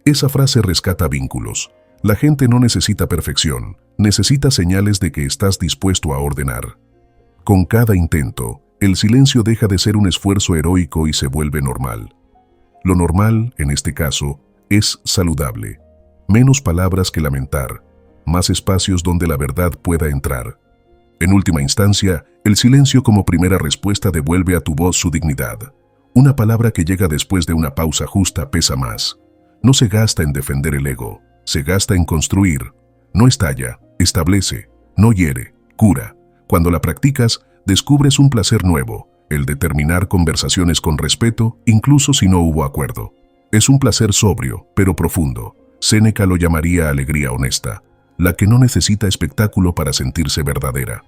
Esa frase rescata vínculos. La gente no necesita perfección, necesita señales de que estás dispuesto a ordenar. Con cada intento, el silencio deja de ser un esfuerzo heroico y se vuelve normal. Lo normal, en este caso, es saludable. Menos palabras que lamentar, más espacios donde la verdad pueda entrar. En última instancia, el silencio como primera respuesta devuelve a tu voz su dignidad. Una palabra que llega después de una pausa justa pesa más. No se gasta en defender el ego, se gasta en construir. No estalla, establece, no hiere, cura. Cuando la practicas, descubres un placer nuevo, el de terminar conversaciones con respeto, incluso si no hubo acuerdo. Es un placer sobrio, pero profundo. Séneca lo llamaría alegría honesta, la que no necesita espectáculo para sentirse verdadera.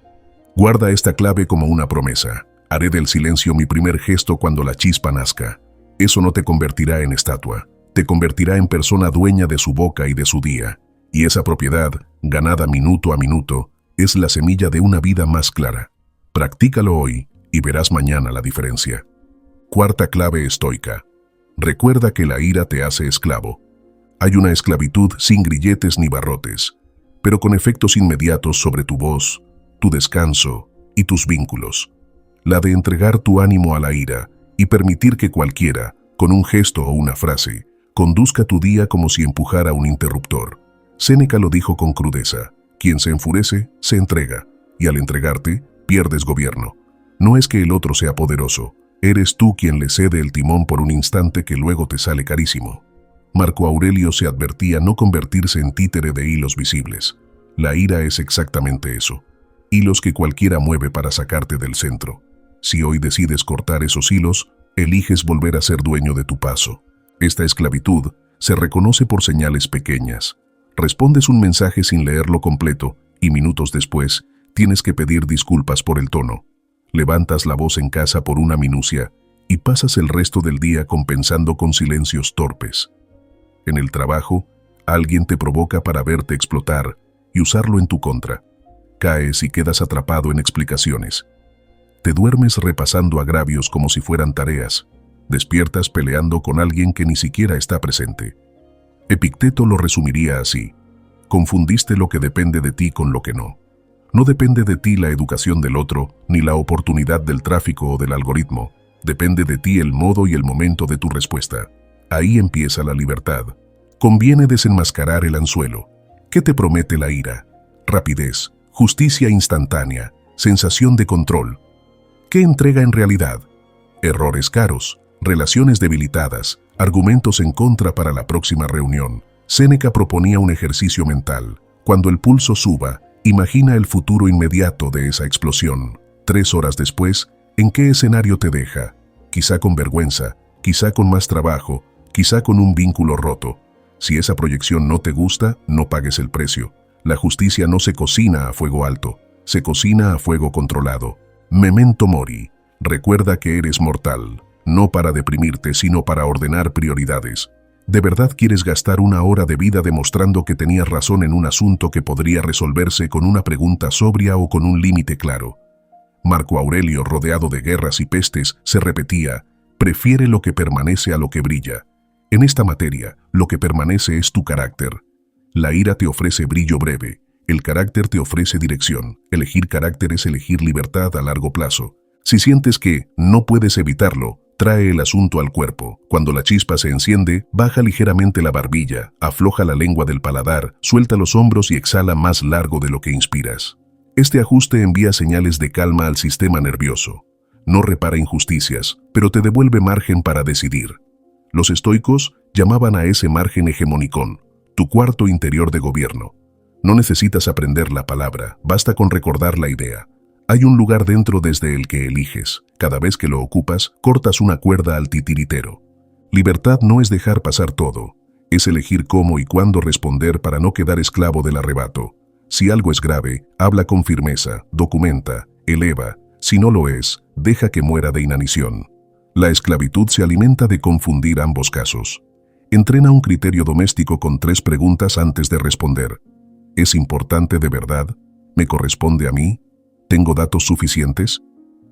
Guarda esta clave como una promesa. Haré del silencio mi primer gesto cuando la chispa nazca. Eso no te convertirá en estatua, te convertirá en persona dueña de su boca y de su día. Y esa propiedad, ganada minuto a minuto, es la semilla de una vida más clara. Practícalo hoy y verás mañana la diferencia. Cuarta clave estoica. Recuerda que la ira te hace esclavo. Hay una esclavitud sin grilletes ni barrotes, pero con efectos inmediatos sobre tu voz, tu descanso y tus vínculos. La de entregar tu ánimo a la ira y permitir que cualquiera, con un gesto o una frase, conduzca tu día como si empujara un interruptor. Séneca lo dijo con crudeza: quien se enfurece, se entrega, y al entregarte, pierdes gobierno. No es que el otro sea poderoso, eres tú quien le cede el timón por un instante que luego te sale carísimo. Marco Aurelio se advertía no convertirse en títere de hilos visibles. La ira es exactamente eso, hilos que cualquiera mueve para sacarte del centro. Si hoy decides cortar esos hilos, eliges volver a ser dueño de tu paso. Esta esclavitud se reconoce por señales pequeñas. Respondes un mensaje sin leerlo completo y minutos después tienes que pedir disculpas por el tono. Levantas la voz en casa por una minucia y pasas el resto del día compensando con silencios torpes. En el trabajo, alguien te provoca para verte explotar y usarlo en tu contra. Caes y quedas atrapado en explicaciones. Te duermes repasando agravios como si fueran tareas. Despiertas peleando con alguien que ni siquiera está presente. Epicteto lo resumiría así: confundiste lo que depende de ti con lo que no. No depende de ti la educación del otro, ni la oportunidad del tráfico o del algoritmo. Depende de ti el modo y el momento de tu respuesta. Ahí empieza la libertad. Conviene desenmascarar el anzuelo. ¿Qué te promete la ira? Rapidez, justicia instantánea, sensación de control. ¿Qué entrega en realidad? Errores caros, relaciones debilitadas, argumentos en contra para la próxima reunión. Séneca proponía un ejercicio mental. Cuando el pulso suba, imagina el futuro inmediato de esa explosión. 3 horas después, ¿en qué escenario te deja? Quizá con vergüenza, quizá con más trabajo, quizá con un vínculo roto. Si esa proyección no te gusta, no pagues el precio. La justicia no se cocina a fuego alto, se cocina a fuego controlado. Memento mori. Recuerda que eres mortal, no para deprimirte, sino para ordenar prioridades. ¿De verdad quieres gastar una hora de vida demostrando que tenías razón en un asunto que podría resolverse con una pregunta sobria o con un límite claro? Marco Aurelio, rodeado de guerras y pestes, se repetía: prefiere lo que permanece a lo que brilla. En esta materia, lo que permanece es tu carácter. La ira te ofrece brillo breve, el carácter te ofrece dirección. Elegir carácter es elegir libertad a largo plazo. Si sientes que no puedes evitarlo, trae el asunto al cuerpo. Cuando la chispa se enciende, baja ligeramente la barbilla, afloja la lengua del paladar, suelta los hombros y exhala más largo de lo que inspiras. Este ajuste envía señales de calma al sistema nervioso. No repara injusticias, pero te devuelve margen para decidir. Los estoicos llamaban a ese margen hegemonicón, tu cuarto interior de gobierno. No necesitas aprender la palabra, basta con recordar la idea. Hay un lugar dentro desde el que eliges. Cada vez que lo ocupas, cortas una cuerda al titiritero. Libertad no es dejar pasar todo, es elegir cómo y cuándo responder para no quedar esclavo del arrebato. Si algo es grave, habla con firmeza, documenta, eleva. Si no lo es, deja que muera de inanición. La esclavitud se alimenta de confundir ambos casos. Entrena un criterio doméstico con 3 preguntas antes de responder. ¿Es importante de verdad? ¿Me corresponde a mí? ¿Tengo datos suficientes?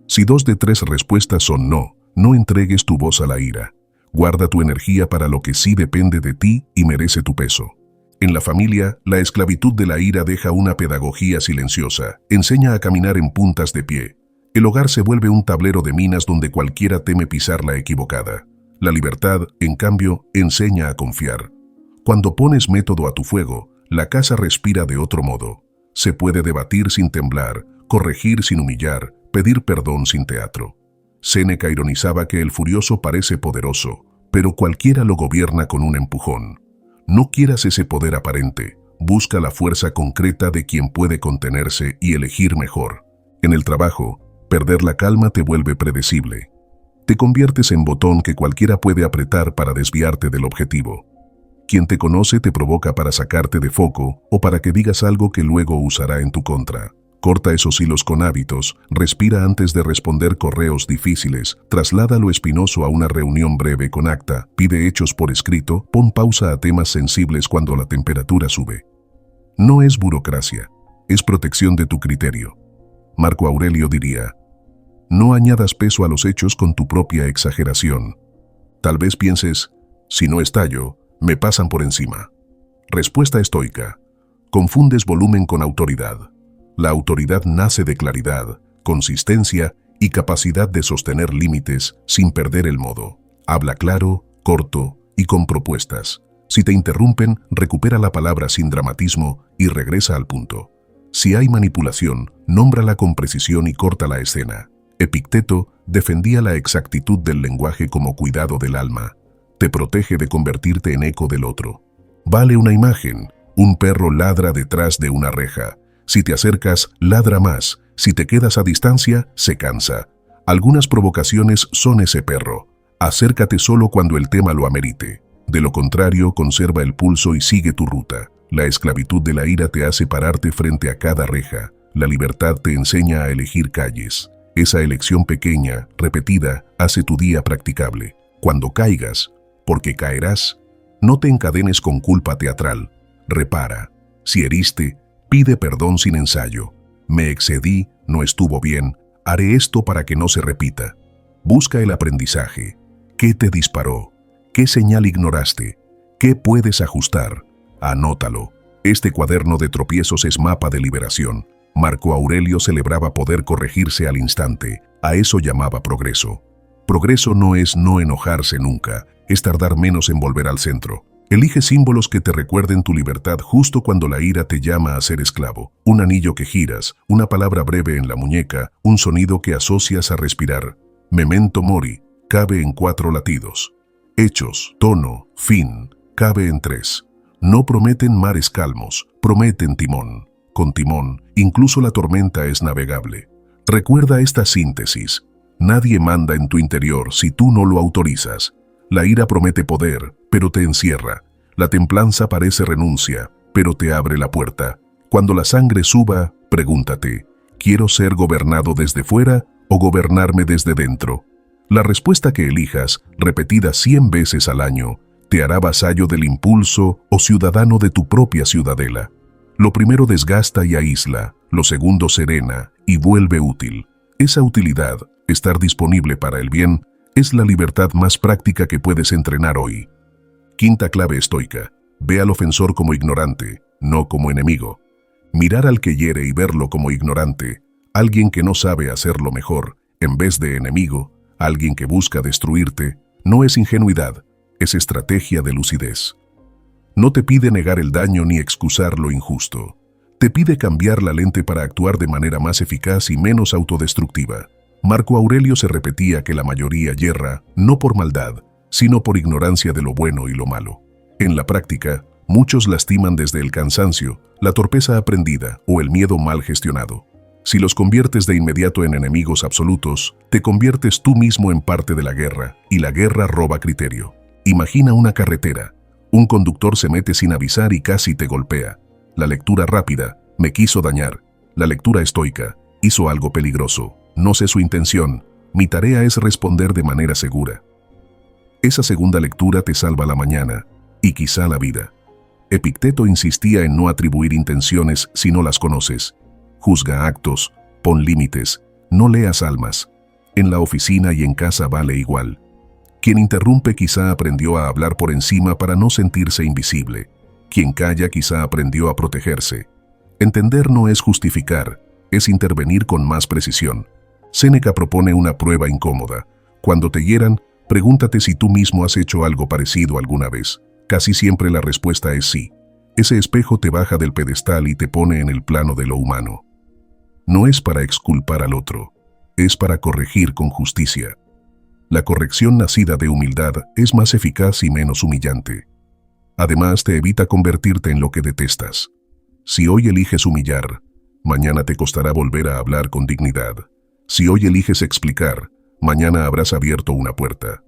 Si 2 de 3 respuestas son no, no entregues tu voz a la ira. Guarda tu energía para lo que sí depende de ti y merece tu peso. En la familia, la esclavitud de la ira deja una pedagogía silenciosa, enseña a caminar en puntas de pie. El hogar se vuelve un tablero de minas donde cualquiera teme pisar la equivocada. La libertad, en cambio, enseña a confiar. Cuando pones método a tu fuego, la casa respira de otro modo. Se puede debatir sin temblar, corregir sin humillar, pedir perdón sin teatro. Séneca ironizaba que el furioso parece poderoso, pero cualquiera lo gobierna con un empujón. No quieras ese poder aparente, busca la fuerza concreta de quien puede contenerse y elegir mejor. En el trabajo, perder la calma te vuelve predecible. Te conviertes en botón que cualquiera puede apretar para desviarte del objetivo. Quien te conoce te provoca para sacarte de foco o para que digas algo que luego usará en tu contra. Corta esos hilos con hábitos, respira antes de responder correos difíciles, traslada lo espinoso a una reunión breve con acta, pide hechos por escrito, pon pausa a temas sensibles cuando la temperatura sube. No es burocracia, es protección de tu criterio. Marco Aurelio diría, no añadas peso a los hechos con tu propia exageración. Tal vez pienses, si no estallo, me pasan por encima. Respuesta estoica, confundes volumen con autoridad. La autoridad nace de claridad, consistencia y capacidad de sostener límites sin perder el modo. Habla claro, corto y con propuestas. Si te interrumpen, recupera la palabra sin dramatismo y regresa al punto. Si hay manipulación, nómbrala con precisión y corta la escena. Epicteto defendía la exactitud del lenguaje como cuidado del alma. Te protege de convertirte en eco del otro. Vale una imagen. Un perro ladra detrás de una reja. Si te acercas, ladra más. Si te quedas a distancia, se cansa. Algunas provocaciones son ese perro. Acércate solo cuando el tema lo amerite. De lo contrario, conserva el pulso y sigue tu ruta. La esclavitud de la ira te hace pararte frente a cada reja. La libertad te enseña a elegir calles. Esa elección pequeña, repetida, hace tu día practicable. Cuando caigas, porque caerás, no te encadenes con culpa teatral. Repara. Si heriste, pide perdón sin ensayo. Me excedí, no estuvo bien, haré esto para que no se repita. Busca el aprendizaje. ¿Qué te disparó? ¿Qué señal ignoraste? ¿Qué puedes ajustar? Anótalo. Este cuaderno de tropiezos es mapa de liberación. Marco Aurelio celebraba poder corregirse al instante. A eso llamaba progreso. Progreso no es no enojarse nunca, es tardar menos en volver al centro. Elige símbolos que te recuerden tu libertad justo cuando la ira te llama a ser esclavo. Un anillo que giras, una palabra breve en la muñeca, un sonido que asocias a respirar. Memento mori, cabe en 4 latidos. Hechos, tono, fin, cabe en 3. No prometen mares calmos, prometen timón. Con timón, incluso la tormenta es navegable. Recuerda esta síntesis. Nadie manda en tu interior si tú no lo autorizas. La ira promete poder, pero te encierra. La templanza parece renuncia, pero te abre la puerta. Cuando la sangre suba, pregúntate, ¿quiero ser gobernado desde fuera o gobernarme desde dentro? La respuesta que elijas, repetida 100 veces al año, te hará vasallo del impulso o ciudadano de tu propia ciudadela. Lo primero desgasta y aísla, lo segundo serena y vuelve útil. Esa utilidad, estar disponible para el bien, es la libertad más práctica que puedes entrenar hoy. Quinta clave estoica. Ve al ofensor como ignorante, no como enemigo. Mirar al que hiere y verlo como ignorante, alguien que no sabe hacerlo mejor, en vez de enemigo, alguien que busca destruirte, no es ingenuidad, es estrategia de lucidez. No te pide negar el daño ni excusar lo injusto. Te pide cambiar la lente para actuar de manera más eficaz y menos autodestructiva. Marco Aurelio se repetía que la mayoría yerra, no por maldad, sino por ignorancia de lo bueno y lo malo. En la práctica, muchos lastiman desde el cansancio, la torpeza aprendida o el miedo mal gestionado. Si los conviertes de inmediato en enemigos absolutos, te conviertes tú mismo en parte de la guerra, y la guerra roba criterio. Imagina una carretera. Un conductor se mete sin avisar y casi te golpea. La lectura rápida, me quiso dañar. La lectura estoica, hizo algo peligroso. No sé su intención, mi tarea es responder de manera segura. Esa segunda lectura te salva la mañana, y quizá la vida. Epicteto insistía en no atribuir intenciones si no las conoces. Juzga actos, Pon límites, no leas almas. En la oficina y en casa vale igual. Quien interrumpe quizá aprendió a hablar por encima para no sentirse invisible. Quien calla quizá aprendió a protegerse. Entender no es justificar, es intervenir con más precisión. Séneca propone una prueba incómoda. Cuando te hieran, pregúntate si tú mismo has hecho algo parecido alguna vez. Casi siempre la respuesta es sí. Ese espejo te baja del pedestal y te pone en el plano de lo humano. No es para exculpar al otro, es para corregir con justicia. La corrección nacida de humildad es más eficaz y menos humillante. Además, te evita convertirte en lo que detestas. Si hoy eliges humillar, mañana te costará volver a hablar con dignidad. Si hoy eliges explicar, mañana habrás abierto una puerta.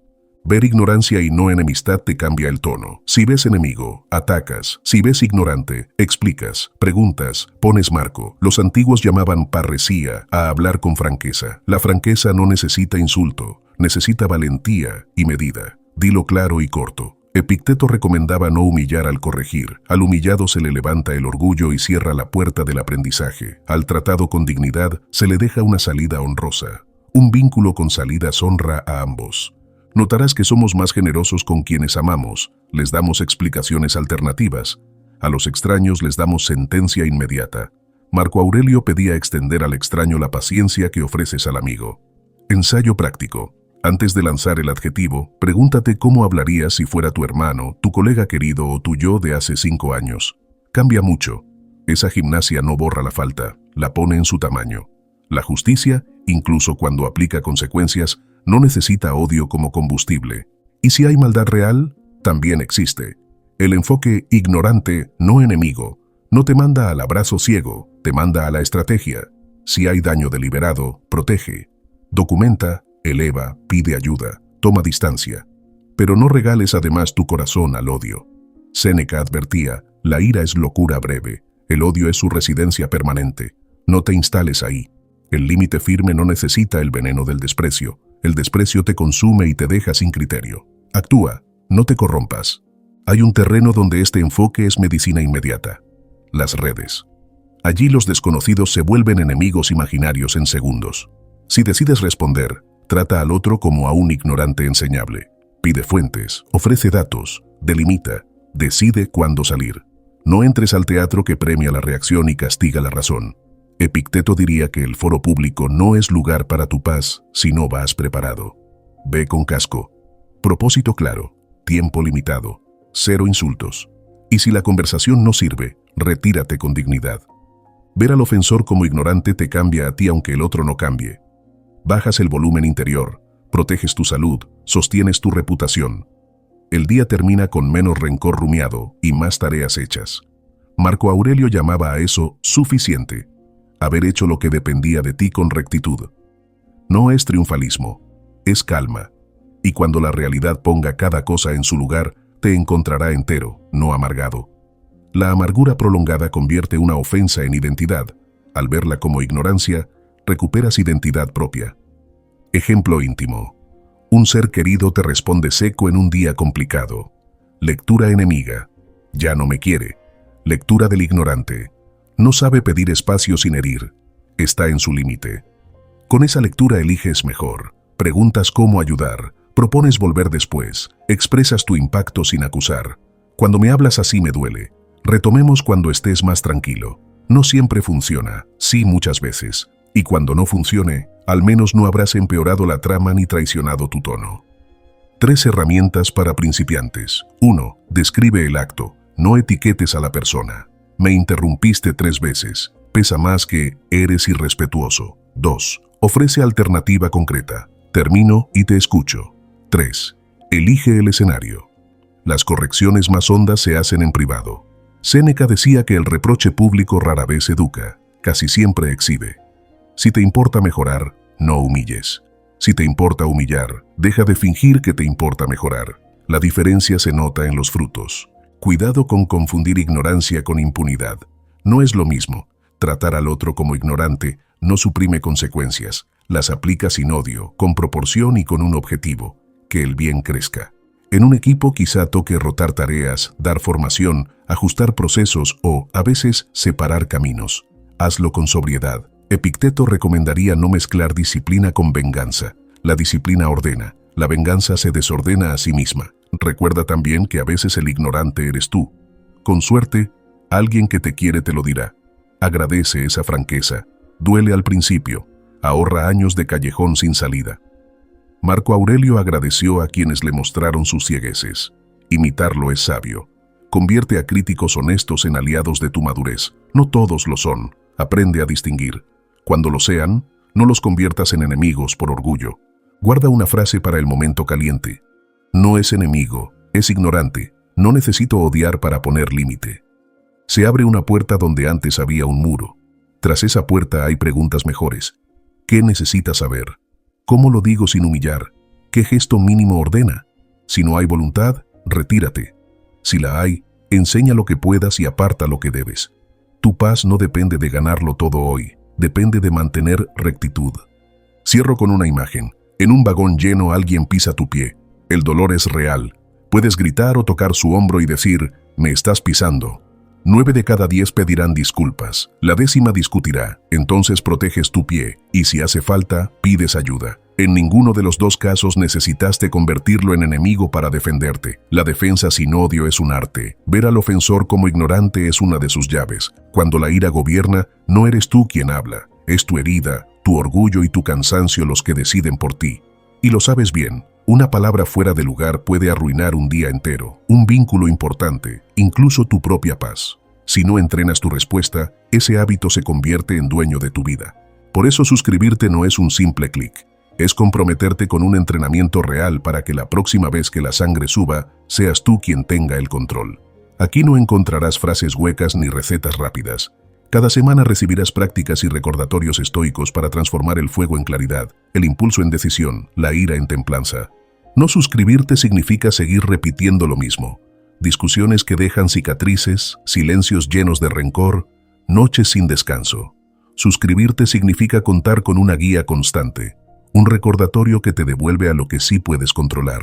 Ver ignorancia y no enemistad te cambia el tono. Si ves enemigo, atacas. Si ves ignorante, explicas, preguntas, pones marco. Los antiguos llamaban parresía a hablar con franqueza. La franqueza no necesita insulto, necesita valentía y medida. Dilo claro y corto. Epicteto recomendaba no humillar al corregir. Al humillado se le levanta el orgullo y cierra la puerta del aprendizaje. Al tratado con dignidad se le deja una salida honrosa. Un vínculo con salidas honra a ambos. Notarás que somos más generosos con quienes amamos, les damos explicaciones alternativas. A los extraños les damos sentencia inmediata. Marco Aurelio pedía extender al extraño la paciencia que ofreces al amigo. Ensayo práctico. Antes de lanzar el adjetivo, pregúntate cómo hablarías si fuera tu hermano, tu colega querido o tu yo de hace 5 años. Cambia mucho. Esa gimnasia no borra la falta, la pone en su tamaño. La justicia, incluso cuando aplica consecuencias, no necesita odio como combustible. Y si hay maldad real, también existe. El enfoque ignorante, no enemigo, no te manda al abrazo ciego, te manda a la estrategia. Si hay daño deliberado, protege. Documenta, eleva, pide ayuda, toma distancia. Pero no regales además tu corazón al odio. Séneca advertía, la ira es locura breve, el odio es su residencia permanente. No te instales ahí. El límite firme no necesita el veneno del desprecio. El desprecio te consume y te deja sin criterio. Actúa, no te corrompas. Hay un terreno donde este enfoque es medicina inmediata. Las redes. Allí los desconocidos se vuelven enemigos imaginarios en segundos. Si decides responder, trata al otro como a un ignorante enseñable. Pide fuentes, ofrece datos, delimita, decide cuándo salir. No entres al teatro que premia la reacción y castiga la razón. Epicteto diría que el foro público no es lugar para tu paz si no vas preparado. Ve con casco. Propósito claro, tiempo limitado, 0 insultos. Y si la conversación no sirve, retírate con dignidad. Ver al ofensor como ignorante te cambia a ti aunque el otro no cambie. Bajas el volumen interior, proteges tu salud, sostienes tu reputación. El día termina con menos rencor rumiado y más tareas hechas. Marco Aurelio llamaba a eso suficiente. Haber hecho lo que dependía de ti con rectitud. No es triunfalismo, es calma. Y cuando la realidad ponga cada cosa en su lugar, te encontrará entero, no amargado. La amargura prolongada convierte una ofensa en identidad. Al verla como ignorancia, recuperas identidad propia. Ejemplo íntimo. Un ser querido te responde seco en un día complicado. Lectura enemiga. Ya no me quiere. Lectura del ignorante. No sabe pedir espacio sin herir. Está en su límite. Con esa lectura eliges mejor. Preguntas cómo ayudar. Propones volver después. Expresas tu impacto sin acusar. Cuando me hablas así me duele. Retomemos cuando estés más tranquilo. No siempre funciona, sí muchas veces. Y cuando no funcione, al menos no habrás empeorado la trama ni traicionado tu tono. 3 herramientas para principiantes. 1. Describe el acto. No etiquetes a la persona. Me interrumpiste 3 veces. Pesa más que eres irrespetuoso. 2. Ofrece alternativa concreta. Termino y te escucho. 3. Elige el escenario. Las correcciones más hondas se hacen en privado. Séneca decía que el reproche público rara vez educa, casi siempre exhibe. Si te importa mejorar, no humilles. Si te importa humillar, deja de fingir que te importa mejorar. La diferencia se nota en los frutos. Cuidado con confundir ignorancia con impunidad. No es lo mismo. Tratar al otro como ignorante no suprime consecuencias. Las aplica sin odio, con proporción y con un objetivo: que el bien crezca. En un equipo quizá toque rotar tareas, dar formación, ajustar procesos o, a veces, separar caminos. Hazlo con sobriedad, Epicteto recomendaría no mezclar disciplina con venganza. La disciplina ordena, la venganza se desordena a sí misma. Recuerda también que a veces el ignorante eres tú. Con suerte, alguien que te quiere te lo dirá. Agradece esa franqueza. Duele al principio. Ahorra años de callejón sin salida. Marco Aurelio agradeció a quienes le mostraron sus ciegueces. Imitarlo es sabio. Convierte a críticos honestos en aliados de tu madurez. No todos lo son. Aprende a distinguir. Cuando lo sean, no los conviertas en enemigos por orgullo. Guarda una frase para el momento caliente. No es enemigo, es ignorante. No necesito odiar para poner límite. Se abre una puerta donde antes había un muro. Tras esa puerta hay preguntas mejores. ¿Qué necesitas saber? ¿Cómo lo digo sin humillar? ¿Qué gesto mínimo ordena? Si no hay voluntad, retírate. Si la hay, enseña lo que puedas y aparta lo que debes. Tu paz no depende de ganarlo todo hoy, depende de mantener rectitud. Cierro con una imagen. En un vagón lleno alguien pisa tu pie. El dolor es real. Puedes gritar o tocar su hombro y decir, me estás pisando. 9 de cada 10 pedirán disculpas. La 10ª discutirá. Entonces proteges tu pie y si hace falta, pides ayuda. En ninguno de los dos casos necesitaste convertirlo en enemigo para defenderte. La defensa sin odio es un arte. Ver al ofensor como ignorante es una de sus llaves. Cuando la ira gobierna, no eres tú quien habla. Es tu herida, tu orgullo y tu cansancio los que deciden por ti. Y lo sabes bien. Una palabra fuera de lugar puede arruinar un día entero, un vínculo importante, incluso tu propia paz. Si no entrenas tu respuesta, ese hábito se convierte en dueño de tu vida. Por eso suscribirte no es un simple clic. Es comprometerte con un entrenamiento real para que la próxima vez que la sangre suba, seas tú quien tenga el control. Aquí no encontrarás frases huecas ni recetas rápidas. Cada semana recibirás prácticas y recordatorios estoicos para transformar el fuego en claridad, el impulso en decisión, la ira en templanza. No suscribirte significa seguir repitiendo lo mismo. Discusiones que dejan cicatrices, silencios llenos de rencor, noches sin descanso. Suscribirte significa contar con una guía constante, un recordatorio que te devuelve a lo que sí puedes controlar,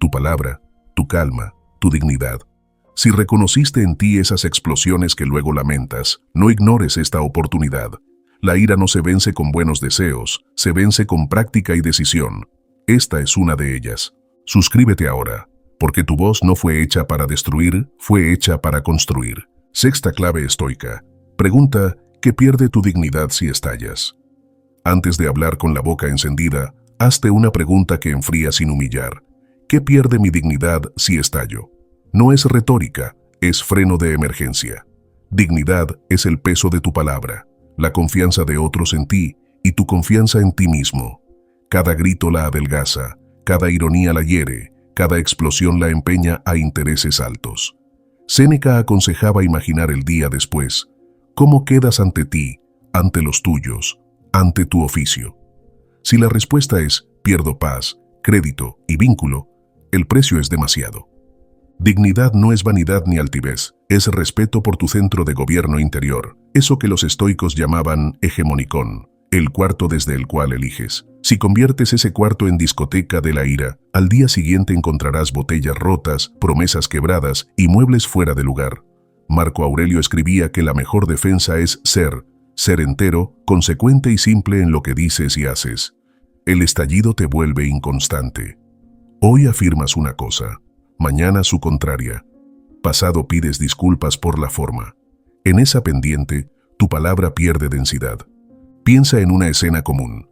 tu palabra, tu calma, tu dignidad. Si reconociste en ti esas explosiones que luego lamentas, no ignores esta oportunidad. La ira no se vence con buenos deseos, se vence con práctica y decisión. Esta es una de ellas. Suscríbete ahora, porque tu voz no fue hecha para destruir, fue hecha para construir. 6ª clave estoica. Pregunta, ¿qué pierde tu dignidad si estallas? Antes de hablar con la boca encendida, hazte una pregunta que enfría sin humillar. ¿Qué pierde mi dignidad si estallo? No es retórica, es freno de emergencia. Dignidad es el peso de tu palabra, la confianza de otros en ti y tu confianza en ti mismo. Cada grito la adelgaza, cada ironía la hiere, cada explosión la empeña a intereses altos. Séneca aconsejaba imaginar el día después. ¿Cómo quedas ante ti, ante los tuyos, ante tu oficio? Si la respuesta es pierdo paz, crédito y vínculo, el precio es demasiado. Dignidad no es vanidad ni altivez, es respeto por tu centro de gobierno interior, eso que los estoicos llamaban hegemonicón, el cuarto desde el cual eliges. Si conviertes ese cuarto en discoteca de la ira, al día siguiente encontrarás botellas rotas, promesas quebradas y muebles fuera de lugar. Marco Aurelio escribía que la mejor defensa es ser entero, consecuente y simple en lo que dices y haces. El estallido te vuelve inconstante. Hoy afirmas una cosa, mañana su contraria. Pasado pides disculpas por la forma. En esa pendiente, tu palabra pierde densidad. Piensa en una escena común.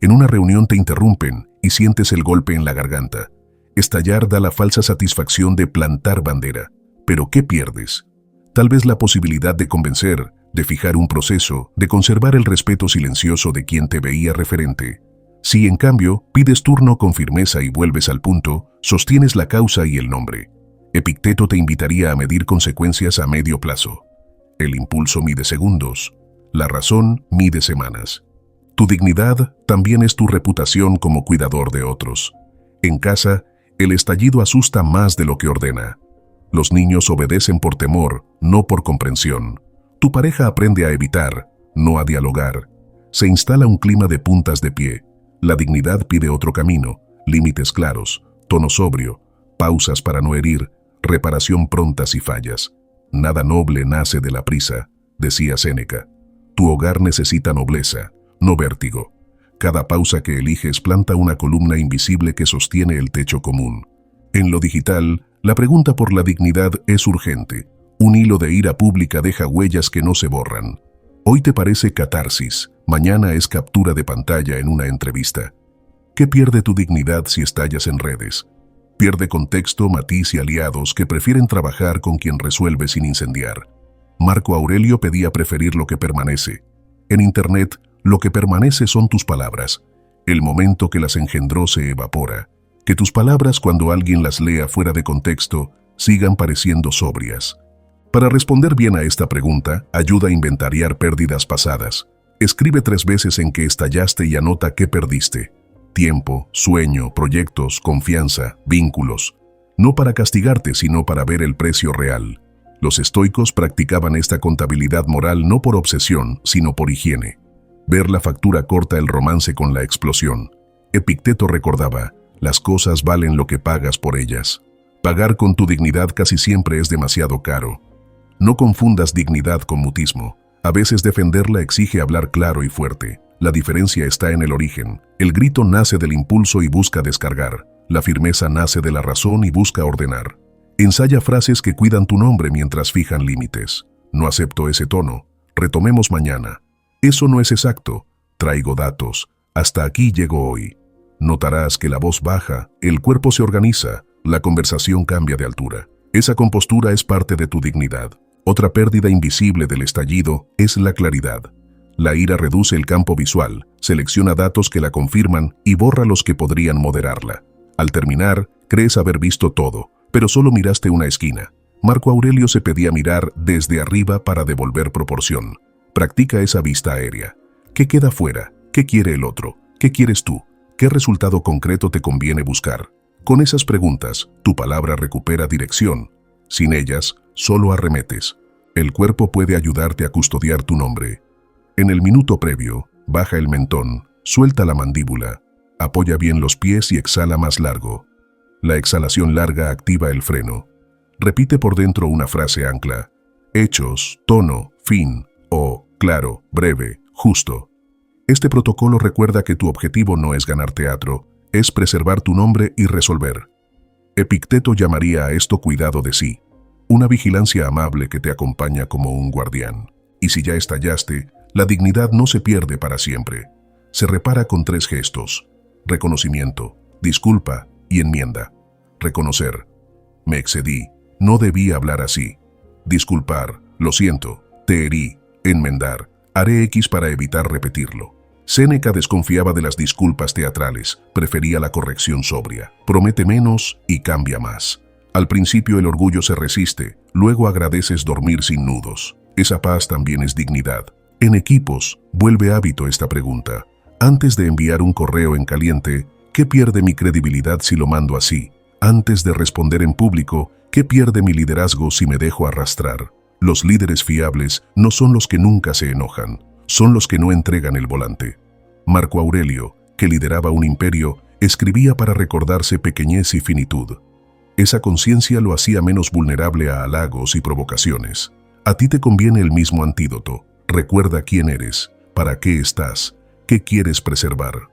En una reunión te interrumpen y sientes el golpe en la garganta. Estallar da la falsa satisfacción de plantar bandera. ¿Pero qué pierdes? Tal vez la posibilidad de convencer, de fijar un proceso, de conservar el respeto silencioso de quien te veía referente. Si, en cambio, pides turno con firmeza y vuelves al punto, sostienes la causa y el nombre. Epicteto te invitaría a medir consecuencias a medio plazo. El impulso mide segundos, la razón mide semanas. Tu dignidad también es tu reputación como cuidador de otros. En casa, el estallido asusta más de lo que ordena. Los niños obedecen por temor, no por comprensión. Tu pareja aprende a evitar, no a dialogar. Se instala un clima de puntas de pie. La dignidad pide otro camino, límites claros, tono sobrio, pausas para no herir, reparación pronta si fallas. Nada noble nace de la prisa, decía Séneca. Tu hogar necesita nobleza, no vértigo. Cada pausa que eliges planta una columna invisible que sostiene el techo común. En lo digital, la pregunta por la dignidad es urgente. Un hilo de ira pública deja huellas que no se borran. Hoy te parece catarsis, mañana es captura de pantalla en una entrevista. ¿Qué pierde tu dignidad si estallas en redes? Pierde contexto, matiz y aliados que prefieren trabajar con quien resuelve sin incendiar. Marco Aurelio pedía preferir lo que permanece. En Internet, lo que permanece son tus palabras. El momento que las engendró se evapora. Que tus palabras, cuando alguien las lea fuera de contexto, sigan pareciendo sobrias. Para responder bien a esta pregunta, ayuda a inventariar pérdidas pasadas. Escribe 3 veces en que estallaste y anota qué perdiste. Tiempo, sueño, proyectos, confianza, vínculos. No para castigarte, sino para ver el precio real. Los estoicos practicaban esta contabilidad moral no por obsesión, sino por higiene. Ver la factura corta el romance con la explosión. Epicteto recordaba, las cosas valen lo que pagas por ellas. Pagar con tu dignidad casi siempre es demasiado caro. No confundas dignidad con mutismo. A veces defenderla exige hablar claro y fuerte. La diferencia está en el origen. El grito nace del impulso y busca descargar. La firmeza nace de la razón y busca ordenar. Ensaya frases que cuidan tu nombre mientras fijan límites. No acepto ese tono. Retomemos mañana. Eso no es exacto. Traigo datos. Hasta aquí llego hoy. Notarás que la voz baja, el cuerpo se organiza, la conversación cambia de altura. Esa compostura es parte de tu dignidad. Otra pérdida invisible del estallido es la claridad. La ira reduce el campo visual, selecciona datos que la confirman y borra los que podrían moderarla. Al terminar, crees haber visto todo, pero solo miraste una esquina. Marco Aurelio se pedía mirar desde arriba para devolver proporción. Practica esa vista aérea. ¿Qué queda fuera? ¿Qué quiere el otro? ¿Qué quieres tú? ¿Qué resultado concreto te conviene buscar? Con esas preguntas, tu palabra recupera dirección. Sin ellas, solo arremetes. El cuerpo puede ayudarte a custodiar tu nombre. En el minuto previo, baja el mentón, suelta la mandíbula, apoya bien los pies y exhala más largo. La exhalación larga activa el freno. Repite por dentro una frase ancla. Hechos, tono, fin, o, claro, breve, justo. Este protocolo recuerda que tu objetivo no es ganar teatro, es preservar tu nombre y resolver. Epicteto llamaría a esto cuidado de sí, una vigilancia amable que te acompaña como un guardián. Y si ya estallaste, la dignidad no se pierde para siempre. Se repara con 3 gestos: reconocimiento, disculpa y enmienda. Reconocer: me excedí, no debí hablar así. Disculpar: lo siento, te herí. Enmendar: haré X para evitar repetirlo. Séneca desconfiaba de las disculpas teatrales, prefería la corrección sobria. Promete menos y cambia más. Al principio el orgullo se resiste, luego agradeces dormir sin nudos. Esa paz también es dignidad. En equipos, vuelve hábito esta pregunta. Antes de enviar un correo en caliente, ¿qué pierde mi credibilidad si lo mando así? Antes de responder en público, ¿qué pierde mi liderazgo si me dejo arrastrar? Los líderes fiables no son los que nunca se enojan, son los que no entregan el volante. Marco Aurelio, que lideraba un imperio, escribía para recordarse pequeñez y finitud. Esa conciencia lo hacía menos vulnerable a halagos y provocaciones. A ti te conviene el mismo antídoto. Recuerda quién eres, para qué estás, qué quieres preservar.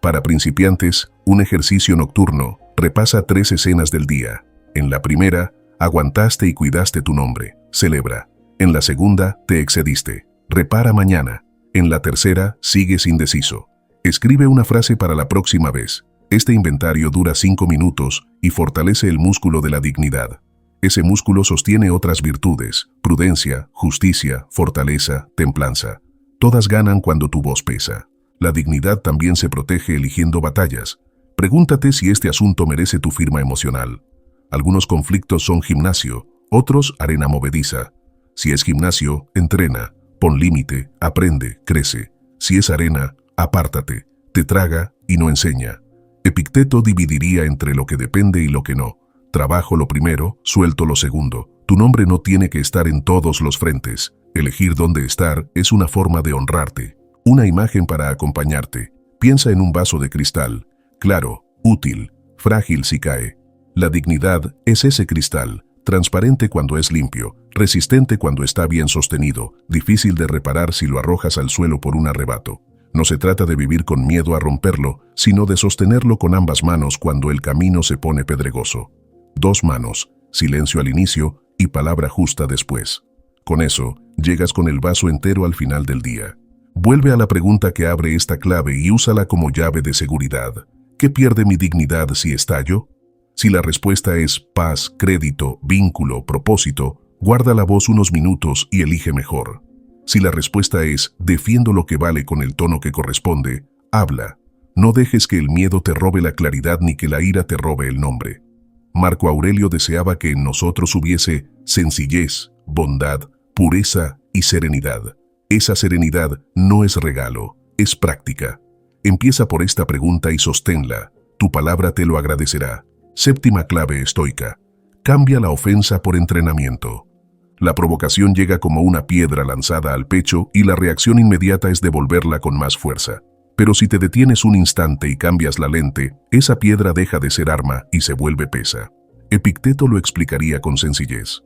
Para principiantes, un ejercicio nocturno. Repasa 3 escenas del día. En la primera, aguantaste y cuidaste tu nombre. Celebra. En la segunda, te excediste. Repara mañana. En la tercera, sigues indeciso. Escribe una frase para la próxima vez. Este inventario dura 5 minutos y fortalece el músculo de la dignidad. Ese músculo sostiene otras virtudes: prudencia, justicia, fortaleza, templanza. Todas ganan cuando tu voz pesa. La dignidad también se protege eligiendo batallas. Pregúntate si este asunto merece tu firma emocional. Algunos conflictos son gimnasio, otros arena movediza. Si es gimnasio, entrena, pon límite, aprende, crece. Si es arena, apártate, te traga y no enseña. Epicteto dividiría entre lo que depende y lo que no. Trabajo lo primero, suelto lo segundo. Tu nombre no tiene que estar en todos los frentes. Elegir dónde estar es una forma de honrarte. Una imagen para acompañarte. Piensa en un vaso de cristal. Claro, útil, frágil si cae. La dignidad es ese cristal, transparente cuando es limpio, resistente cuando está bien sostenido, difícil de reparar si lo arrojas al suelo por un arrebato. No se trata de vivir con miedo a romperlo, sino de sostenerlo con ambas manos cuando el camino se pone pedregoso. 2 manos, silencio al inicio y palabra justa después. Con eso, llegas con el vaso entero al final del día. Vuelve a la pregunta que abre esta clave y úsala como llave de seguridad. ¿Qué pierde mi dignidad si estallo? Si la respuesta es paz, crédito, vínculo, propósito, guarda la voz unos minutos y elige mejor. Si la respuesta es defiendo lo que vale con el tono que corresponde, habla. No dejes que el miedo te robe la claridad ni que la ira te robe el nombre. Marco Aurelio deseaba que en nosotros hubiese sencillez, bondad, pureza y serenidad. Esa serenidad no es regalo, es práctica. Empieza por esta pregunta y sosténla. Tu palabra te lo agradecerá. 7ª clave estoica. Cambia la ofensa por entrenamiento. La provocación llega como una piedra lanzada al pecho y la reacción inmediata es devolverla con más fuerza. Pero si te detienes un instante y cambias la lente, esa piedra deja de ser arma y se vuelve pesa. Epicteto lo explicaría con sencillez.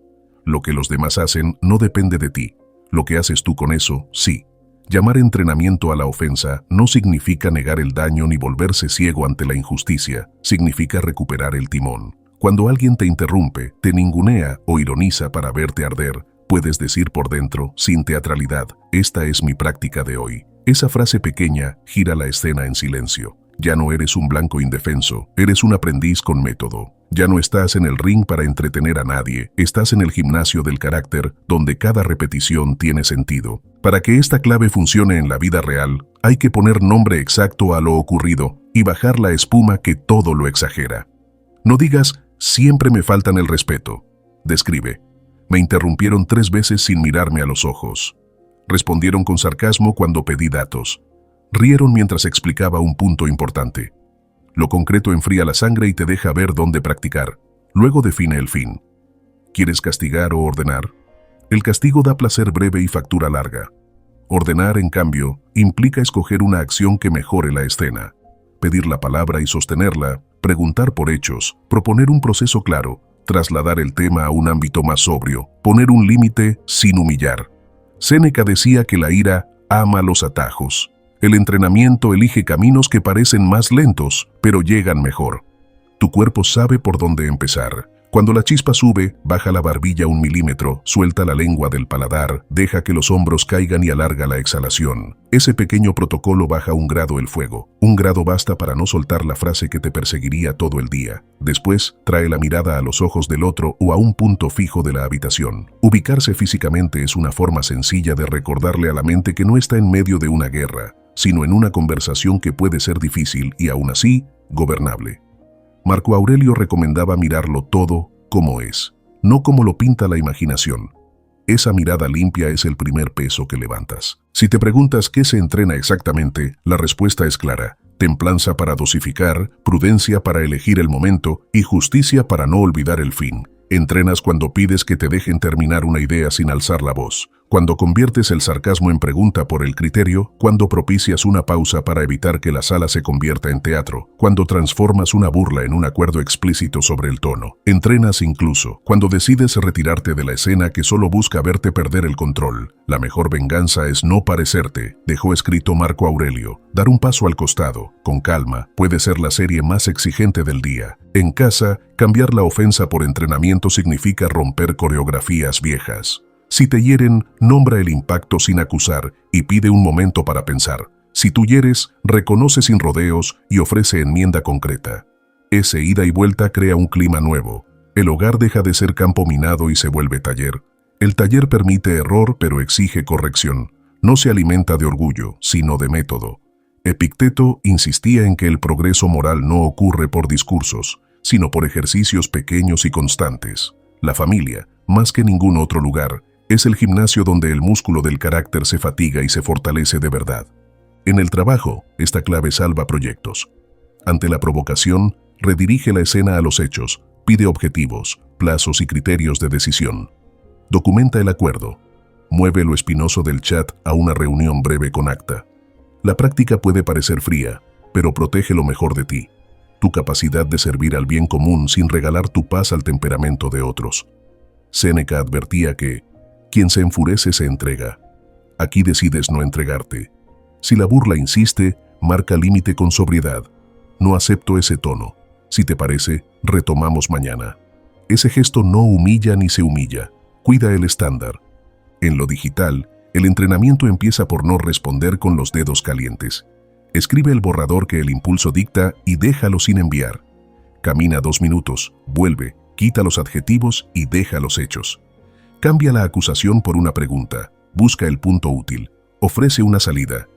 Lo que los demás hacen no depende de ti. Lo que haces tú con eso, sí. Llamar entrenamiento a la ofensa no significa negar el daño ni volverse ciego ante la injusticia, significa recuperar el timón. Cuando alguien te interrumpe, te ningunea o ironiza para verte arder, puedes decir por dentro, sin teatralidad, esta es mi práctica de hoy. Esa frase pequeña gira la escena en silencio. Ya no eres un blanco indefenso, eres un aprendiz con método. Ya no estás en el ring para entretener a nadie, estás en el gimnasio del carácter, donde cada repetición tiene sentido. Para que esta clave funcione en la vida real, hay que poner nombre exacto a lo ocurrido y bajar la espuma que todo lo exagera. No digas, siempre me faltan el respeto. Describe, me interrumpieron 3 veces sin mirarme a los ojos. Respondieron con sarcasmo cuando pedí datos. Rieron mientras explicaba un punto importante. Lo concreto enfría la sangre y te deja ver dónde practicar. Luego define el fin. ¿Quieres castigar o ordenar? El castigo da placer breve y factura larga. Ordenar, en cambio, implica escoger una acción que mejore la escena. Pedir la palabra y sostenerla, preguntar por hechos, proponer un proceso claro, trasladar el tema a un ámbito más sobrio, poner un límite sin humillar. Séneca decía que la ira ama los atajos. El entrenamiento elige caminos que parecen más lentos, pero llegan mejor. Tu cuerpo sabe por dónde empezar. Cuando la chispa sube, baja la barbilla 1 milímetro, suelta la lengua del paladar, deja que los hombros caigan y alarga la exhalación. Ese pequeño protocolo baja 1 grado el fuego. 1 grado basta para no soltar la frase que te perseguiría todo el día. Después, trae la mirada a los ojos del otro o a un punto fijo de la habitación. Ubicarse físicamente es una forma sencilla de recordarle a la mente que no está en medio de una guerra, sino en una conversación que puede ser difícil y aún así, gobernable. Marco Aurelio recomendaba mirarlo todo como es, no como lo pinta la imaginación. Esa mirada limpia es el primer peso que levantas. Si te preguntas qué se entrena exactamente, la respuesta es clara. Templanza para dosificar, prudencia para elegir el momento y justicia para no olvidar el fin. Entrenas cuando pides que te dejen terminar una idea sin alzar la voz, cuando conviertes el sarcasmo en pregunta por el criterio, cuando propicias una pausa para evitar que la sala se convierta en teatro, cuando transformas una burla en un acuerdo explícito sobre el tono. Entrenas incluso cuando decides retirarte de la escena que solo busca verte perder el control. La mejor venganza es no parecerte, dejó escrito Marco Aurelio. Dar un paso al costado, con calma, puede ser la serie más exigente del día. En casa, cambiar la ofensa por entrenamiento significa romper coreografías viejas. Si te hieren, nombra el impacto sin acusar y pide un momento para pensar. Si tú hieres, reconoce sin rodeos y ofrece enmienda concreta. Ese ida y vuelta crea un clima nuevo. El hogar deja de ser campo minado y se vuelve taller. El taller permite error pero exige corrección. No se alimenta de orgullo, sino de método. Epicteto insistía en que el progreso moral no ocurre por discursos, sino por ejercicios pequeños y constantes. La familia, más que ningún otro lugar, es el gimnasio donde el músculo del carácter se fatiga y se fortalece de verdad. En el trabajo, esta clave salva proyectos. Ante la provocación, redirige la escena a los hechos, pide objetivos, plazos y criterios de decisión. Documenta el acuerdo. Mueve lo espinoso del chat a una reunión breve con acta. La práctica puede parecer fría, pero protege lo mejor de ti. Tu capacidad de servir al bien común sin regalar tu paz al temperamento de otros. Séneca advertía que quien se enfurece se entrega. Aquí decides no entregarte. Si la burla insiste, marca límite con sobriedad. No acepto ese tono. Si te parece, retomamos mañana. Ese gesto no humilla ni se humilla. Cuida el estándar. En lo digital, el entrenamiento empieza por no responder con los dedos calientes. Escribe el borrador que el impulso dicta y déjalo sin enviar. Camina 2 minutos, vuelve, quita los adjetivos y deja los hechos. Cambia la acusación por una pregunta, busca el punto útil, ofrece una salida.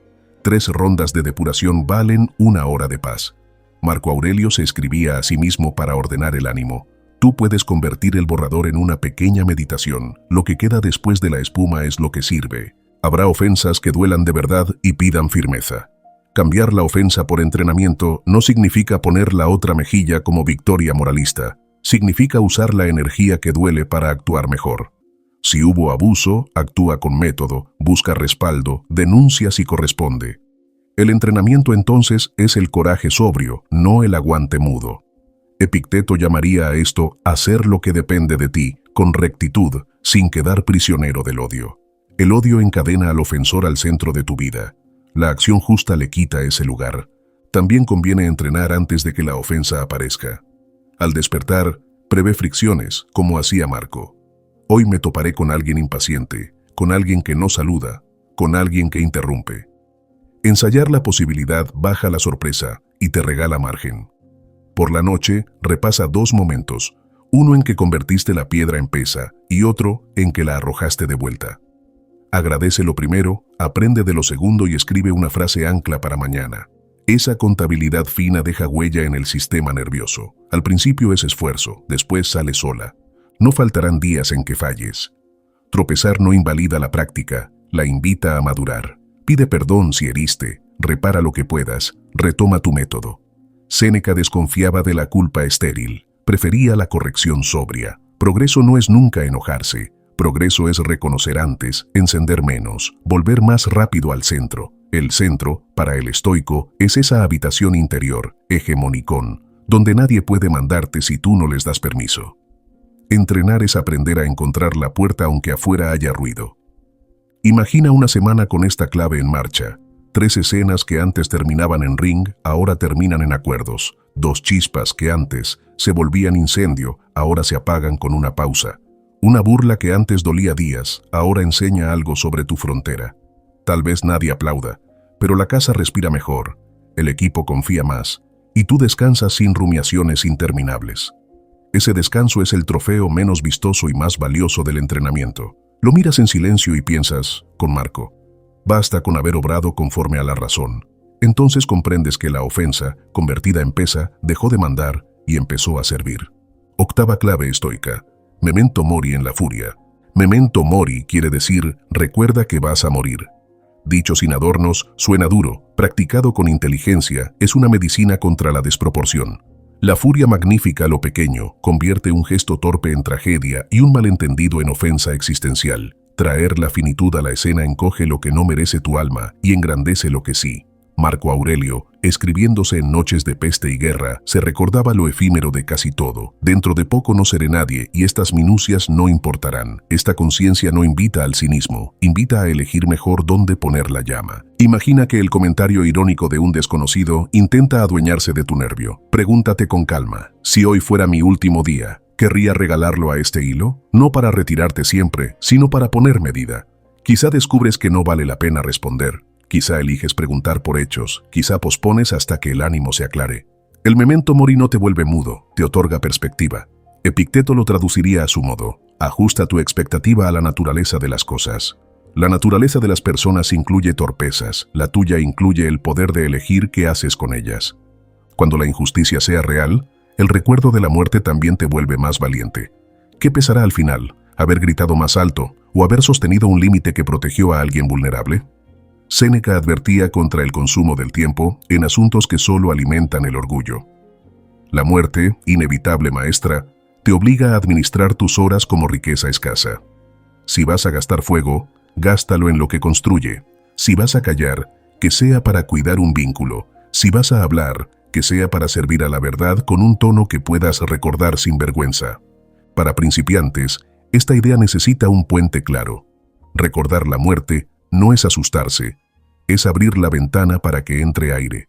3 rondas de depuración valen 1 hora de paz. Marco Aurelio se escribía a sí mismo para ordenar el ánimo. Tú puedes convertir el borrador en una pequeña meditación. Lo que queda después de la espuma es lo que sirve. Habrá ofensas que duelan de verdad y pidan firmeza. Cambiar la ofensa por entrenamiento no significa poner la otra mejilla como victoria moralista. Significa usar la energía que duele para actuar mejor. Si hubo abuso, actúa con método, busca respaldo, denuncia si corresponde. El entrenamiento entonces es el coraje sobrio, no el aguante mudo. Epicteto llamaría a esto hacer lo que depende de ti, con rectitud, sin quedar prisionero del odio. El odio encadena al ofensor al centro de tu vida. La acción justa le quita ese lugar. También conviene entrenar antes de que la ofensa aparezca. Al despertar, prevé fricciones, como hacía Marco. Hoy me toparé con alguien impaciente, con alguien que no saluda, con alguien que interrumpe. Ensayar la posibilidad baja la sorpresa y te regala margen. Por la noche, repasa 2 momentos, uno en que convertiste la piedra en pesa y otro en que la arrojaste de vuelta. Agradece lo primero, aprende de lo segundo y escribe una frase ancla para mañana. Esa contabilidad fina deja huella en el sistema nervioso. Al principio es esfuerzo, después sale sola. No faltarán días en que falles. Tropezar no invalida la práctica, la invita a madurar. Pide perdón si heriste, repara lo que puedas, retoma tu método. Séneca desconfiaba de la culpa estéril, prefería la corrección sobria. Progreso no es nunca enojarse, progreso es reconocer antes, encender menos, volver más rápido al centro. El centro, para el estoico, es esa habitación interior, hegemonicón, donde nadie puede mandarte si tú no les das permiso. Entrenar es aprender a encontrar la puerta aunque afuera haya ruido. Imagina una semana con esta clave en marcha. 3 escenas que antes terminaban en ring, ahora terminan en acuerdos. 2 chispas que antes se volvían incendio, ahora se apagan con una pausa. Una burla que antes dolía días, ahora enseña algo sobre tu frontera. Tal vez nadie aplauda, pero la casa respira mejor, el equipo confía más, y tú descansas sin rumiaciones interminables. Ese descanso es el trofeo menos vistoso y más valioso del entrenamiento. Lo miras en silencio y piensas, con Marco, basta con haber obrado conforme a la razón. Entonces comprendes que la ofensa, convertida en pesa, dejó de mandar y empezó a servir. Octava clave estoica. Memento mori en la furia. Memento mori quiere decir, recuerda que vas a morir. Dicho sin adornos, suena duro, practicado con inteligencia, es una medicina contra la desproporción. La furia magnifica lo pequeño, convierte un gesto torpe en tragedia y un malentendido en ofensa existencial. Traer la finitud a la escena encoge lo que no merece tu alma y engrandece lo que sí. Marco Aurelio, escribiéndose en noches de peste y guerra, se recordaba lo efímero de casi todo. Dentro de poco no seré nadie y estas minucias no importarán. Esta conciencia no invita al cinismo, invita a elegir mejor dónde poner la llama. Imagina que el comentario irónico de un desconocido intenta adueñarse de tu nervio. Pregúntate con calma, si hoy fuera mi último día, ¿querría regalarlo a este hilo? No para retirarte siempre, sino para poner medida. Quizá descubres que no vale la pena responder. Quizá eliges preguntar por hechos, quizá pospones hasta que el ánimo se aclare. El memento mori no te vuelve mudo, te otorga perspectiva. Epicteto lo traduciría a su modo. Ajusta tu expectativa a la naturaleza de las cosas. La naturaleza de las personas incluye torpezas, la tuya incluye el poder de elegir qué haces con ellas. Cuando la injusticia sea real, el recuerdo de la muerte también te vuelve más valiente. ¿Qué pesará al final? ¿Haber gritado más alto o haber sostenido un límite que protegió a alguien vulnerable? Séneca advertía contra el consumo del tiempo en asuntos que solo alimentan el orgullo. La muerte, inevitable maestra, te obliga a administrar tus horas como riqueza escasa. Si vas a gastar fuego, gástalo en lo que construye. Si vas a callar, que sea para cuidar un vínculo. Si vas a hablar, que sea para servir a la verdad con un tono que puedas recordar sin vergüenza. Para principiantes, Esta idea necesita un puente claro. Recordar la muerte no es asustarse, es abrir la ventana para que entre aire.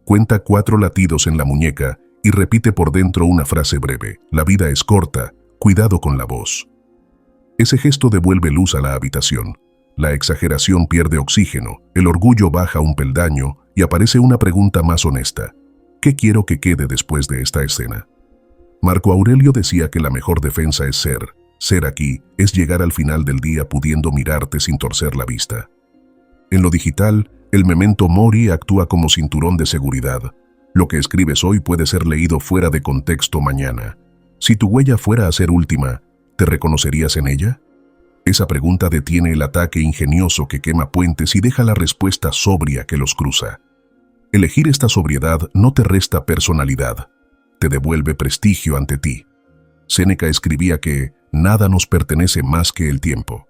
Cuenta 4 latidos en la muñeca y repite por dentro una frase breve: la vida es corta, cuidado con la voz. Ese gesto devuelve luz a la habitación. La exageración pierde oxígeno, el orgullo baja un peldaño y aparece una pregunta más honesta: ¿qué quiero que quede después de esta escena? Marco Aurelio decía que la mejor defensa es ser. Ser aquí es llegar al final del día pudiendo mirarte sin torcer la vista. En lo digital, el memento mori actúa como cinturón de seguridad. Lo que escribes hoy puede ser leído fuera de contexto mañana. Si tu huella fuera a ser última, ¿te reconocerías en ella? Esa pregunta detiene el ataque ingenioso que quema puentes y deja la respuesta sobria que los cruza. Elegir esta sobriedad no te resta personalidad, te devuelve prestigio ante ti. Séneca escribía que nada nos pertenece más que el tiempo.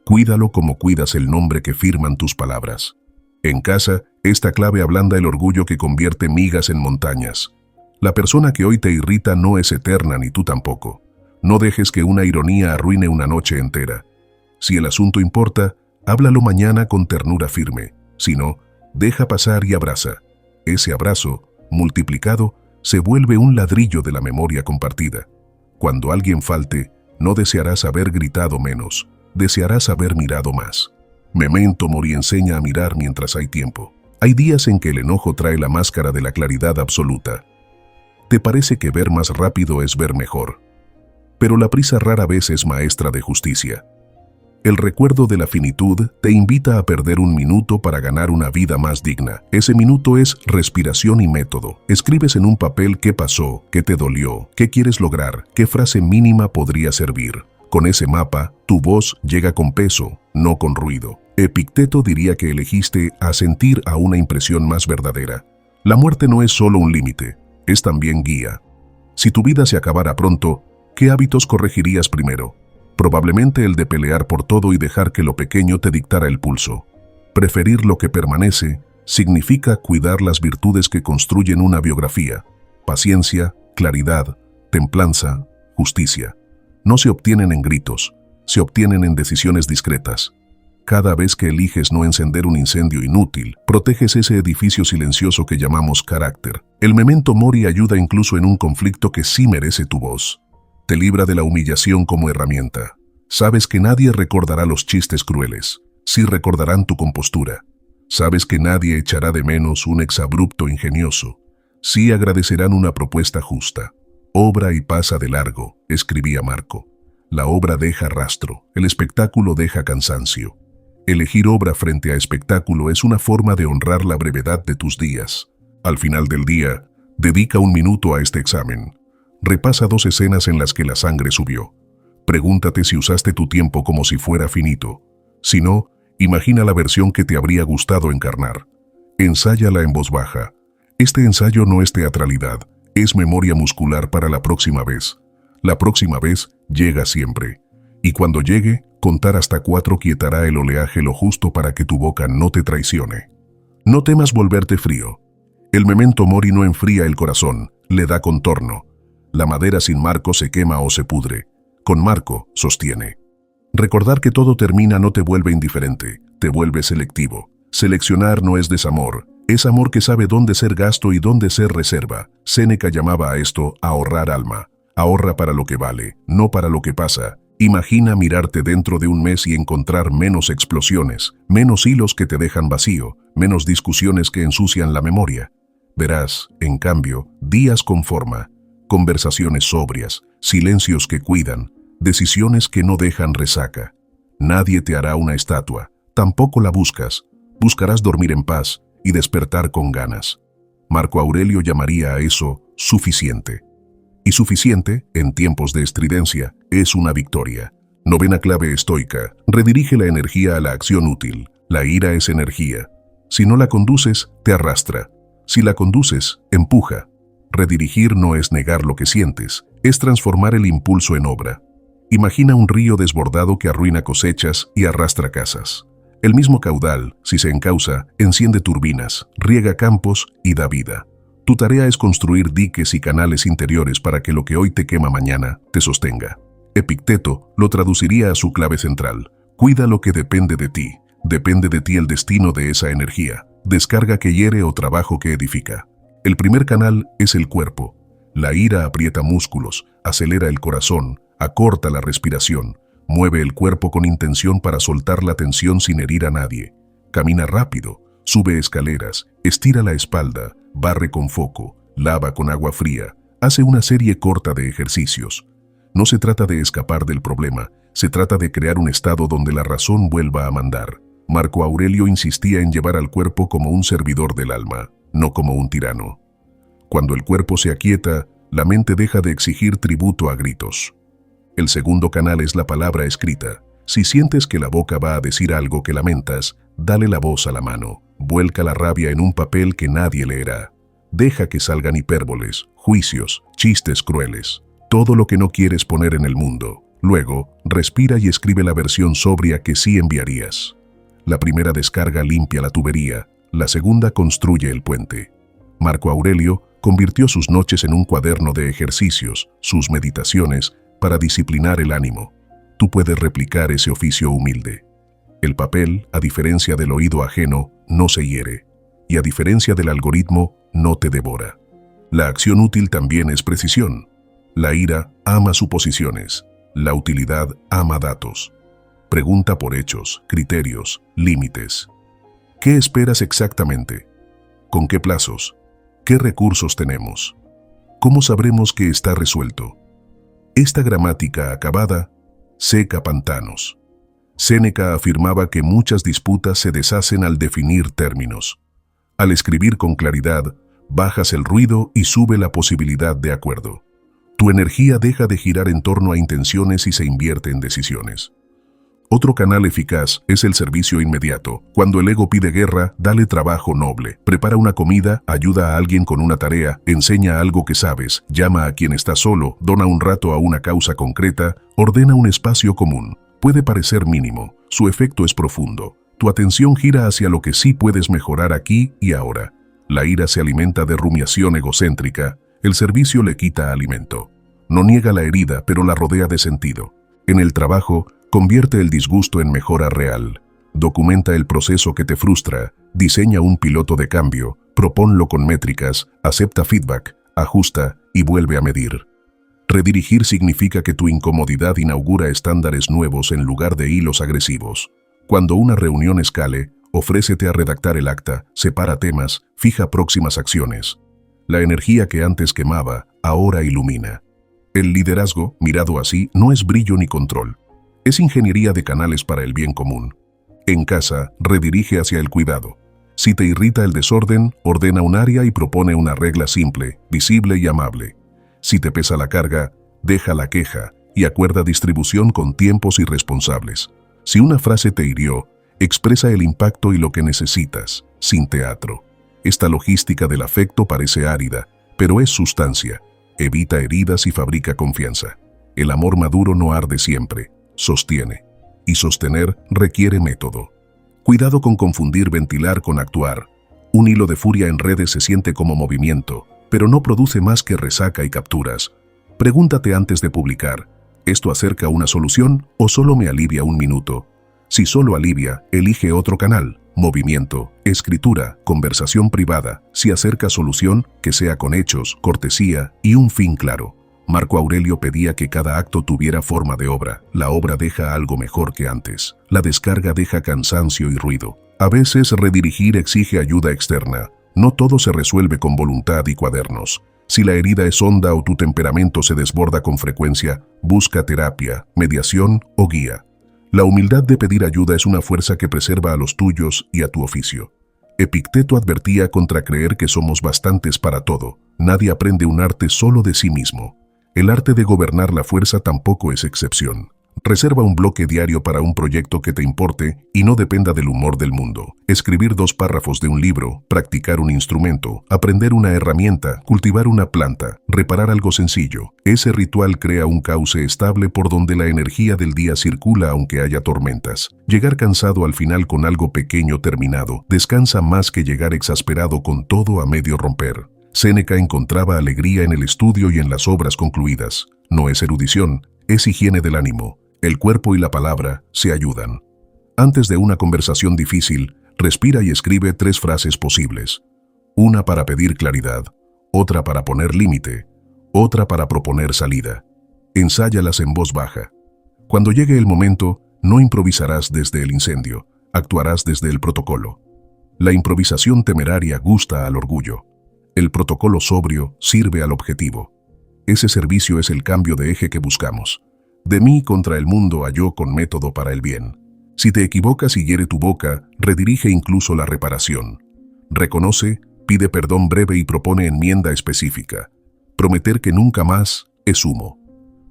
Cuídalo como cuidas el nombre que firman tus palabras. En casa, esta clave ablanda el orgullo que convierte migas en montañas. La persona que hoy te irrita no es eterna ni tú tampoco. No dejes que una ironía arruine una noche entera. Si el asunto importa, háblalo mañana con ternura firme. Si no, deja pasar y abraza. Ese abrazo, multiplicado, se vuelve un ladrillo de la memoria compartida. Cuando alguien falte, no desearás haber gritado menos, desearás haber mirado más. Memento mori enseña a mirar mientras hay tiempo. Hay días en que el enojo trae la máscara de la claridad absoluta. Te parece que ver más rápido es ver mejor. Pero la prisa rara vez es maestra de justicia. El recuerdo de la finitud te invita a perder un minuto para ganar una vida más digna. Ese minuto es respiración y método. Escribes en un papel qué pasó, qué te dolió, qué quieres lograr, qué frase mínima podría servir. Con ese mapa, tu voz llega con peso, no con ruido. Epicteto diría que elegiste asentir a una impresión más verdadera. La muerte no es solo un límite, es también guía. Si tu vida se acabara pronto, ¿qué hábitos corregirías primero? Probablemente el de pelear por todo y dejar que lo pequeño te dictara el pulso. Preferir lo que permanece significa cuidar las virtudes que construyen una biografía: paciencia, claridad, templanza, justicia. No se obtienen en gritos, se obtienen en decisiones discretas. Cada vez que eliges no encender un incendio inútil, proteges ese edificio silencioso que llamamos carácter. El memento mori ayuda incluso en un conflicto que sí merece tu voz. Te libra de la humillación como herramienta. Sabes que nadie recordará los chistes crueles, sí recordarán tu compostura. Sabes que nadie echará de menos un exabrupto ingenioso, sí agradecerán una propuesta justa. Obra y pasa de largo, escribía Marco. La obra deja rastro, el espectáculo deja cansancio. Elegir obra frente a espectáculo es una forma de honrar la brevedad de tus días. Al final del día, dedica un minuto a este examen. Repasa 2 escenas en las que la sangre subió. Pregúntate si usaste tu tiempo como si fuera finito. Si no, imagina la versión que te habría gustado encarnar. Ensáyala en voz baja. Este ensayo no es teatralidad, es memoria muscular para la próxima vez. La próxima vez llega siempre. Y cuando llegue, contar hasta 4 quietará el oleaje lo justo para que tu boca no te traicione. No temas volverte frío. El memento mori no enfría el corazón, le da contorno. La madera sin marco se quema o se pudre. Con marco, sostiene. Recordar que todo termina no te vuelve indiferente, te vuelve selectivo. Seleccionar no es desamor, es amor que sabe dónde ser gasto y dónde ser reserva. Séneca llamaba a esto ahorrar alma. Ahorra para lo que vale, no para lo que pasa. Imagina mirarte dentro de un mes y encontrar menos explosiones, menos hilos que te dejan vacío, menos discusiones que ensucian la memoria. Verás, en cambio, días con forma. Conversaciones sobrias, silencios que cuidan, decisiones que no dejan resaca. Nadie te hará una estatua, tampoco la buscas. Buscarás dormir en paz y despertar con ganas. Marco Aurelio llamaría a eso suficiente. Y suficiente, en tiempos de estridencia, es una victoria. Novena clave estoica: redirige la energía a la acción útil. La ira es energía. Si no la conduces, te arrastra. Si la conduces, empuja. Redirigir no es negar lo que sientes, es transformar el impulso en obra. Imagina un río desbordado que arruina cosechas y arrastra casas. El mismo caudal, si se encausa, enciende turbinas, riega campos y da vida. Tu tarea es construir diques y canales interiores para que lo que hoy te quema mañana te sostenga. Epicteto lo traduciría a su clave central: cuida lo que depende de ti. Depende de ti el destino de esa energía. Descarga que hiere o trabajo que edifica. El primer canal es el cuerpo. La ira aprieta músculos, acelera el corazón, acorta la respiración, mueve el cuerpo con intención para soltar la tensión sin herir a nadie. Camina rápido, sube escaleras, estira la espalda, barre con foco, lava con agua fría, hace una serie corta de ejercicios. No se trata de escapar del problema, se trata de crear un estado donde la razón vuelva a mandar. Marco Aurelio insistía en llevar al cuerpo como un servidor del alma, no como un tirano. Cuando el cuerpo se aquieta, la mente deja de exigir tributo a gritos. El segundo canal es la palabra escrita. Si sientes que la boca va a decir algo que lamentas, dale la voz a la mano. Vuelca la rabia en un papel que nadie leerá. Deja que salgan hipérboles, juicios, chistes crueles. Todo lo que no quieres poner en el mundo. Luego, respira y escribe la versión sobria que sí enviarías. La primera descarga limpia la tubería, la segunda construye el puente. Marco Aurelio convirtió sus noches en un cuaderno de ejercicios, sus meditaciones, para disciplinar el ánimo. Tú puedes replicar ese oficio humilde. El papel, a diferencia del oído ajeno, no se hiere, y a diferencia del algoritmo, no te devora. La acción útil también es precisión. La ira ama suposiciones, la utilidad ama datos. Pregunta por hechos, criterios, límites. ¿Qué esperas exactamente? ¿Con qué plazos? ¿Qué recursos tenemos? ¿Cómo sabremos que está resuelto? Esta gramática acabada seca pantanos. Séneca afirmaba que muchas disputas se deshacen al definir términos. Al escribir con claridad, bajas el ruido y sube la posibilidad de acuerdo. Tu energía deja de girar en torno a intenciones y se invierte en decisiones. Otro canal eficaz es el servicio inmediato. Cuando el ego pide guerra, dale trabajo noble. Prepara una comida, ayuda a alguien con una tarea, enseña algo que sabes, llama a quien está solo, dona un rato a una causa concreta, ordena un espacio común. Puede parecer mínimo, su efecto es profundo. Tu atención gira hacia lo que sí puedes mejorar aquí y ahora. La ira se alimenta de rumiación egocéntrica, el servicio le quita alimento. No niega la herida, pero la rodea de sentido. En el trabajo, convierte el disgusto en mejora real. Documenta el proceso que te frustra, diseña un piloto de cambio, proponlo con métricas, acepta feedback, ajusta y vuelve a medir. Redirigir significa que tu incomodidad inaugura estándares nuevos en lugar de hilos agresivos. Cuando una reunión escale, ofrécete a redactar el acta, separa temas, fija próximas acciones. La energía que antes quemaba, ahora ilumina. El liderazgo, mirado así, no es brillo ni control. Es ingeniería de canales para el bien común. En casa, redirige hacia el cuidado. Si te irrita el desorden, ordena un área y propone una regla simple, visible y amable. Si te pesa la carga, deja la queja y acuerda distribución con tiempos y responsables. Si una frase te hirió, expresa el impacto y lo que necesitas, sin teatro. Esta logística del afecto parece árida, pero es sustancia. Evita heridas y fabrica confianza. El amor maduro no arde siempre, sostiene. Y sostener requiere método. Cuidado con confundir ventilar con actuar. Un hilo de furia en redes se siente como movimiento, pero no produce más que resaca y capturas. Pregúntate antes de publicar, ¿esto acerca una solución o solo me alivia un minuto? Si solo alivia, elige otro canal. Movimiento, escritura, conversación privada. Si acerca solución, que sea con hechos, cortesía y un fin claro. Marco Aurelio pedía que cada acto tuviera forma de obra. La obra deja algo mejor que antes. La descarga deja cansancio y ruido. A veces redirigir exige ayuda externa. No todo se resuelve con voluntad y cuadernos. Si la herida es honda o tu temperamento se desborda con frecuencia, busca terapia, mediación o guía. La humildad de pedir ayuda es una fuerza que preserva a los tuyos y a tu oficio. Epicteto advertía contra creer que somos bastantes para todo. Nadie aprende un arte solo de sí mismo. El arte de gobernar la fuerza tampoco es excepción. Reserva un bloque diario para un proyecto que te importe y no dependa del humor del mundo. Escribir 2 párrafos de un libro, practicar un instrumento, aprender una herramienta, cultivar una planta, reparar algo sencillo. Ese ritual crea un cauce estable por donde la energía del día circula aunque haya tormentas. Llegar cansado al final con algo pequeño terminado descansa más que llegar exasperado con todo a medio romper. Séneca encontraba alegría en el estudio y en las obras concluidas. No es erudición, es higiene del ánimo. El cuerpo y la palabra se ayudan. Antes de una conversación difícil, respira y escribe 3 frases posibles. Una para pedir claridad, otra para poner límite, otra para proponer salida. Ensáyalas en voz baja. Cuando llegue el momento, no improvisarás desde el incendio, actuarás desde el protocolo. La improvisación temeraria gusta al orgullo. El protocolo sobrio sirve al objetivo. Ese servicio es el cambio de eje que buscamos. De mí contra el mundo a yo con método para el bien. Si te equivocas y hiere tu boca, redirige incluso la reparación. Reconoce, pide perdón breve y propone enmienda específica. Prometer que nunca más es humo.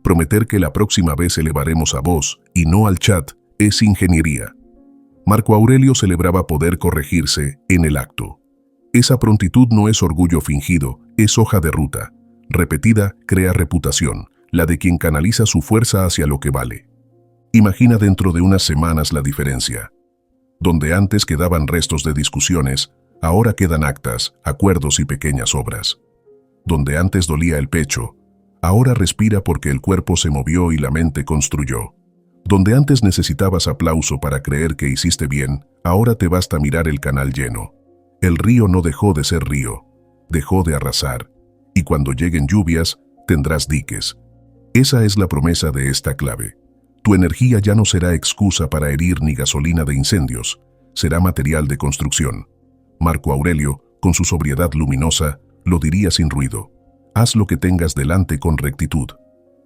Prometer que la próxima vez elevaremos a voz y no al chat es ingeniería. Marco Aurelio celebraba poder corregirse en el acto. Esa prontitud no es orgullo fingido, es hoja de ruta. Repetida crea reputación, la de quien canaliza su fuerza hacia lo que vale. Imagina dentro de unas semanas la diferencia. Donde antes quedaban restos de discusiones, ahora quedan actas, acuerdos y pequeñas obras. Donde antes dolía el pecho, ahora respira porque el cuerpo se movió y la mente construyó. Donde antes necesitabas aplauso para creer que hiciste bien, ahora te basta mirar el canal lleno. El río no dejó de ser río, dejó de arrasar. Y cuando lleguen lluvias, tendrás diques. Esa es la promesa de esta clave. Tu energía ya no será excusa para herir ni gasolina de incendios, será material de construcción. Marco Aurelio, con su sobriedad luminosa, lo diría sin ruido. Haz lo que tengas delante con rectitud.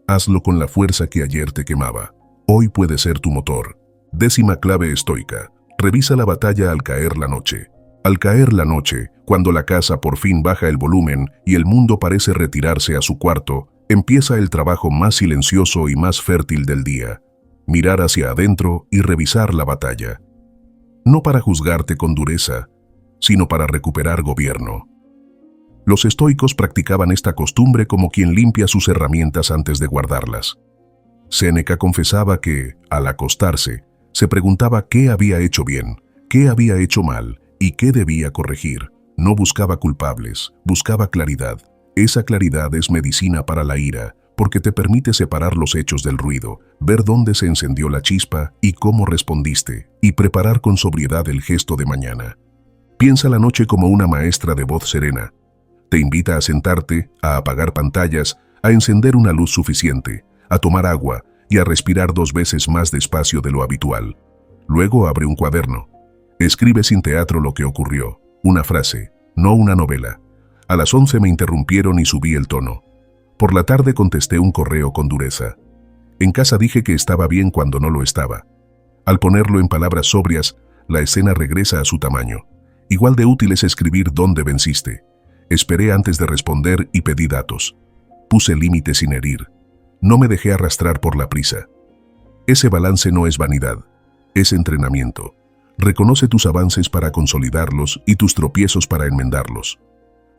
Hazlo con la fuerza que ayer te quemaba. Hoy puede ser tu motor. 10ª clave estoica. Revisa la batalla al caer la noche. Al caer la noche, cuando la casa por fin baja el volumen y el mundo parece retirarse a su cuarto, empieza el trabajo más silencioso y más fértil del día. Mirar hacia adentro y revisar la batalla. No para juzgarte con dureza, sino para recuperar gobierno. Los estoicos practicaban esta costumbre como quien limpia sus herramientas antes de guardarlas. Séneca confesaba que, al acostarse, se preguntaba qué había hecho bien, qué había hecho mal y qué debía corregir. No buscaba culpables, buscaba claridad. Esa claridad es medicina para la ira, porque te permite separar los hechos del ruido, ver dónde se encendió la chispa y cómo respondiste, y preparar con sobriedad el gesto de mañana. Piensa la noche como una maestra de voz serena. Te invita a sentarte, a apagar pantallas, a encender una luz suficiente, a tomar agua y a respirar 2 veces más despacio de lo habitual. Luego abre un cuaderno. Escribe sin teatro lo que ocurrió, una frase, no una novela. A las 11 me interrumpieron y subí el tono. Por la tarde contesté un correo con dureza. En casa dije que estaba bien cuando no lo estaba. Al ponerlo en palabras sobrias, la escena regresa a su tamaño. Igual de útil es escribir dónde venciste. Esperé antes de responder y pedí datos. Puse límites sin herir. No me dejé arrastrar por la prisa. Ese balance no es vanidad, es entrenamiento. Reconoce tus avances para consolidarlos y tus tropiezos para enmendarlos.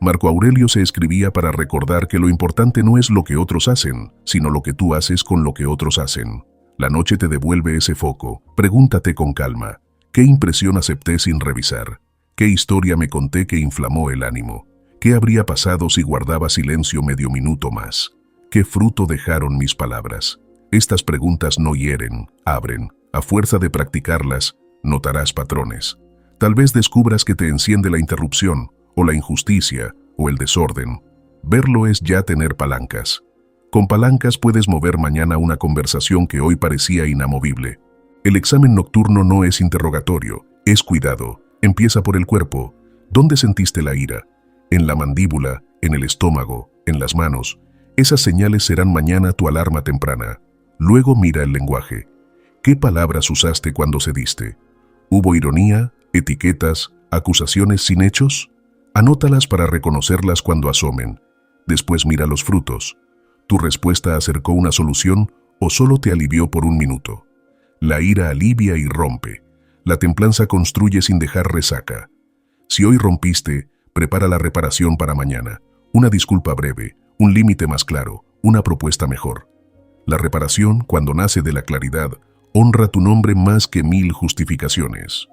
Marco Aurelio se escribía para recordar que lo importante no es lo que otros hacen, sino lo que tú haces con lo que otros hacen. La noche te devuelve ese foco. Pregúntate con calma, ¿qué impresión acepté sin revisar? ¿Qué historia me conté que inflamó el ánimo? ¿Qué habría pasado si guardaba silencio medio minuto más? ¿Qué fruto dejaron mis palabras? Estas preguntas no hieren, abren. A fuerza de practicarlas, notarás patrones. Tal vez descubras que te enciende la interrupción, o la injusticia, o el desorden. Verlo es ya tener palancas. Con palancas puedes mover mañana una conversación que hoy parecía inamovible. El examen nocturno no es interrogatorio, es cuidado. Empieza por el cuerpo. ¿Dónde sentiste la ira? En la mandíbula, en el estómago, en las manos. Esas señales serán mañana tu alarma temprana. Luego mira el lenguaje. ¿Qué palabras usaste cuando cediste? ¿Hubo ironía, etiquetas, acusaciones sin hechos? Anótalas para reconocerlas cuando asomen. Después mira los frutos. ¿Tu respuesta acercó una solución o solo te alivió por un minuto? La ira alivia y rompe. La templanza construye sin dejar resaca. Si hoy rompiste, prepara la reparación para mañana. Una disculpa breve, un límite más claro, una propuesta mejor. La reparación, cuando nace de la claridad, honra tu nombre más que 1000 justificaciones.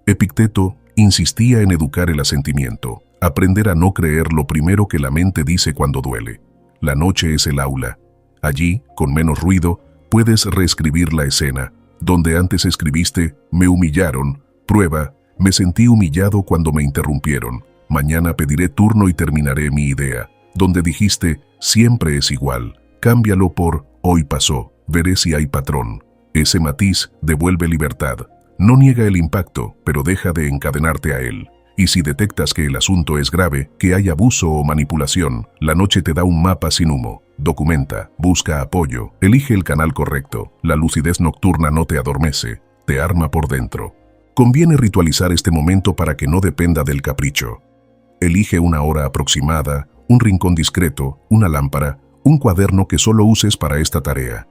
Epicteto insistía en educar el asentimiento, aprender a no creer lo primero que la mente dice cuando duele. La noche es el aula. Allí, con menos ruido, puedes reescribir la escena. Donde antes escribiste, me humillaron, prueba, me sentí humillado cuando me interrumpieron. Mañana pediré turno y terminaré mi idea. Donde dijiste, siempre es igual, cámbialo por, hoy pasó, veré si hay patrón. Ese matiz devuelve libertad. No niega el impacto, pero deja de encadenarte a él. Y si detectas que el asunto es grave, que hay abuso o manipulación, la noche te da un mapa sin humo. Documenta, busca apoyo, elige el canal correcto. La lucidez nocturna no te adormece, te arma por dentro. Conviene ritualizar este momento para que no dependa del capricho. Elige una hora aproximada, un rincón discreto, una lámpara, un cuaderno que solo uses para esta tarea.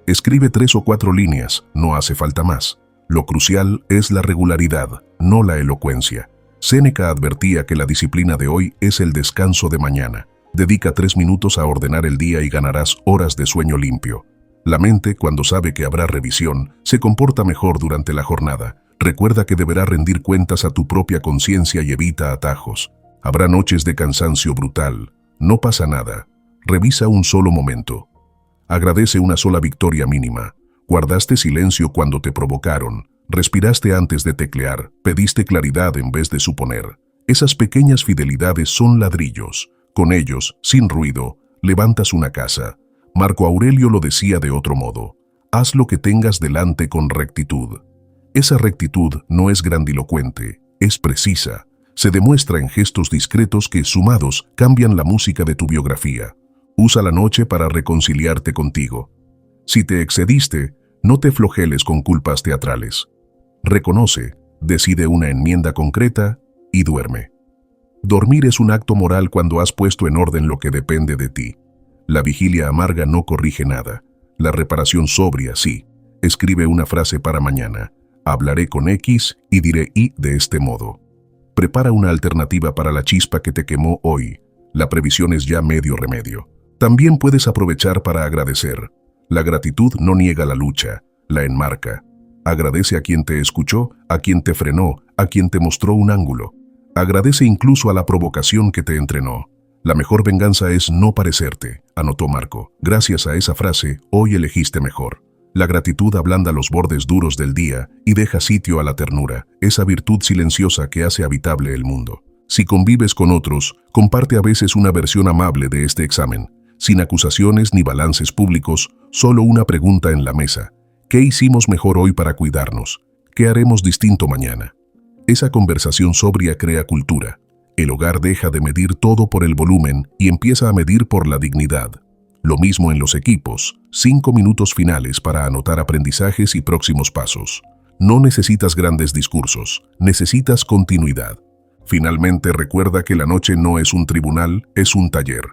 Escribe 3 o 4 líneas, no hace falta más. Lo crucial es la regularidad, no la elocuencia. Séneca advertía que la disciplina de hoy es el descanso de mañana. Dedica 3 minutos a ordenar el día y ganarás horas de sueño limpio. La mente, cuando sabe que habrá revisión, se comporta mejor durante la jornada. Recuerda que deberá rendir cuentas a tu propia conciencia y evita atajos. Habrá noches de cansancio brutal. No pasa nada. Revisa un solo momento. Agradece una sola victoria mínima. Guardaste silencio cuando te provocaron. Respiraste antes de teclear. Pediste claridad en vez de suponer. Esas pequeñas fidelidades son ladrillos. Con ellos, sin ruido, levantas una casa. Marco Aurelio lo decía de otro modo. Haz lo que tengas delante con rectitud. Esa rectitud no es grandilocuente, es precisa. Se demuestra en gestos discretos que, sumados, cambian la música de tu biografía. Usa la noche para reconciliarte contigo. Si te excediste, no te flojeles con culpas teatrales. Reconoce, decide una enmienda concreta y duerme. Dormir es un acto moral cuando has puesto en orden lo que depende de ti. La vigilia amarga no corrige nada. La reparación sobria, sí. Escribe una frase para mañana. Hablaré con X y diré Y de este modo. Prepara una alternativa para la chispa que te quemó hoy. La previsión es ya medio remedio. También puedes aprovechar para agradecer. La gratitud no niega la lucha, la enmarca. Agradece a quien te escuchó, a quien te frenó, a quien te mostró un ángulo. Agradece incluso a la provocación que te entrenó. La mejor venganza es no parecerte, anotó Marco. Gracias a esa frase, hoy elegiste mejor. La gratitud ablanda los bordes duros del día y deja sitio a la ternura, esa virtud silenciosa que hace habitable el mundo. Si convives con otros, comparte a veces una versión amable de este examen. Sin acusaciones ni balances públicos, solo una pregunta en la mesa. ¿Qué hicimos mejor hoy para cuidarnos? ¿Qué haremos distinto mañana? Esa conversación sobria crea cultura. El hogar deja de medir todo por el volumen y empieza a medir por la dignidad. Lo mismo en los equipos, 5 minutos finales para anotar aprendizajes y próximos pasos. No necesitas grandes discursos, necesitas continuidad. Finalmente recuerda que la noche no es un tribunal, es un taller.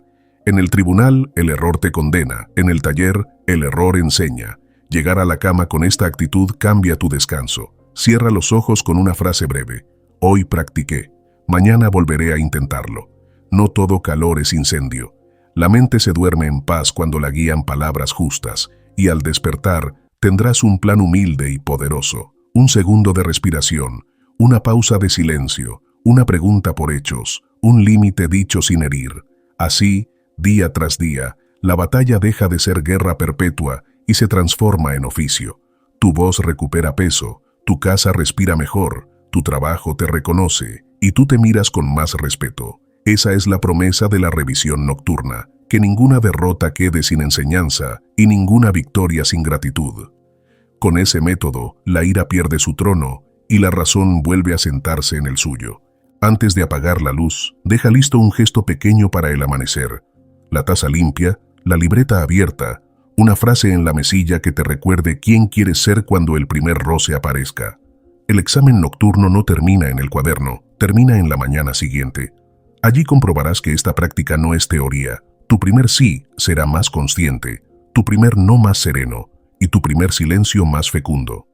En el tribunal, el error te condena, en el taller, el error enseña. Llegar a la cama con esta actitud cambia tu descanso. Cierra los ojos con una frase breve. Hoy practiqué, mañana volveré a intentarlo. No todo calor es incendio. La mente se duerme en paz cuando la guían palabras justas, y al despertar tendrás un plan humilde y poderoso. Un segundo de respiración, una pausa de silencio, una pregunta por hechos, un límite dicho sin herir. Así, día tras día, la batalla deja de ser guerra perpetua y se transforma en oficio. Tu voz recupera peso, tu casa respira mejor, tu trabajo te reconoce y tú te miras con más respeto. Esa es la promesa de la revisión nocturna, que ninguna derrota quede sin enseñanza y ninguna victoria sin gratitud. Con ese método, la ira pierde su trono y la razón vuelve a sentarse en el suyo. Antes de apagar la luz, deja listo un gesto pequeño para el amanecer. La taza limpia, la libreta abierta, una frase en la mesilla que te recuerde quién quieres ser cuando el primer roce aparezca. El examen nocturno no termina en el cuaderno, termina en la mañana siguiente. Allí comprobarás que esta práctica no es teoría. Tu primer sí será más consciente, tu primer no más sereno y tu primer silencio más fecundo.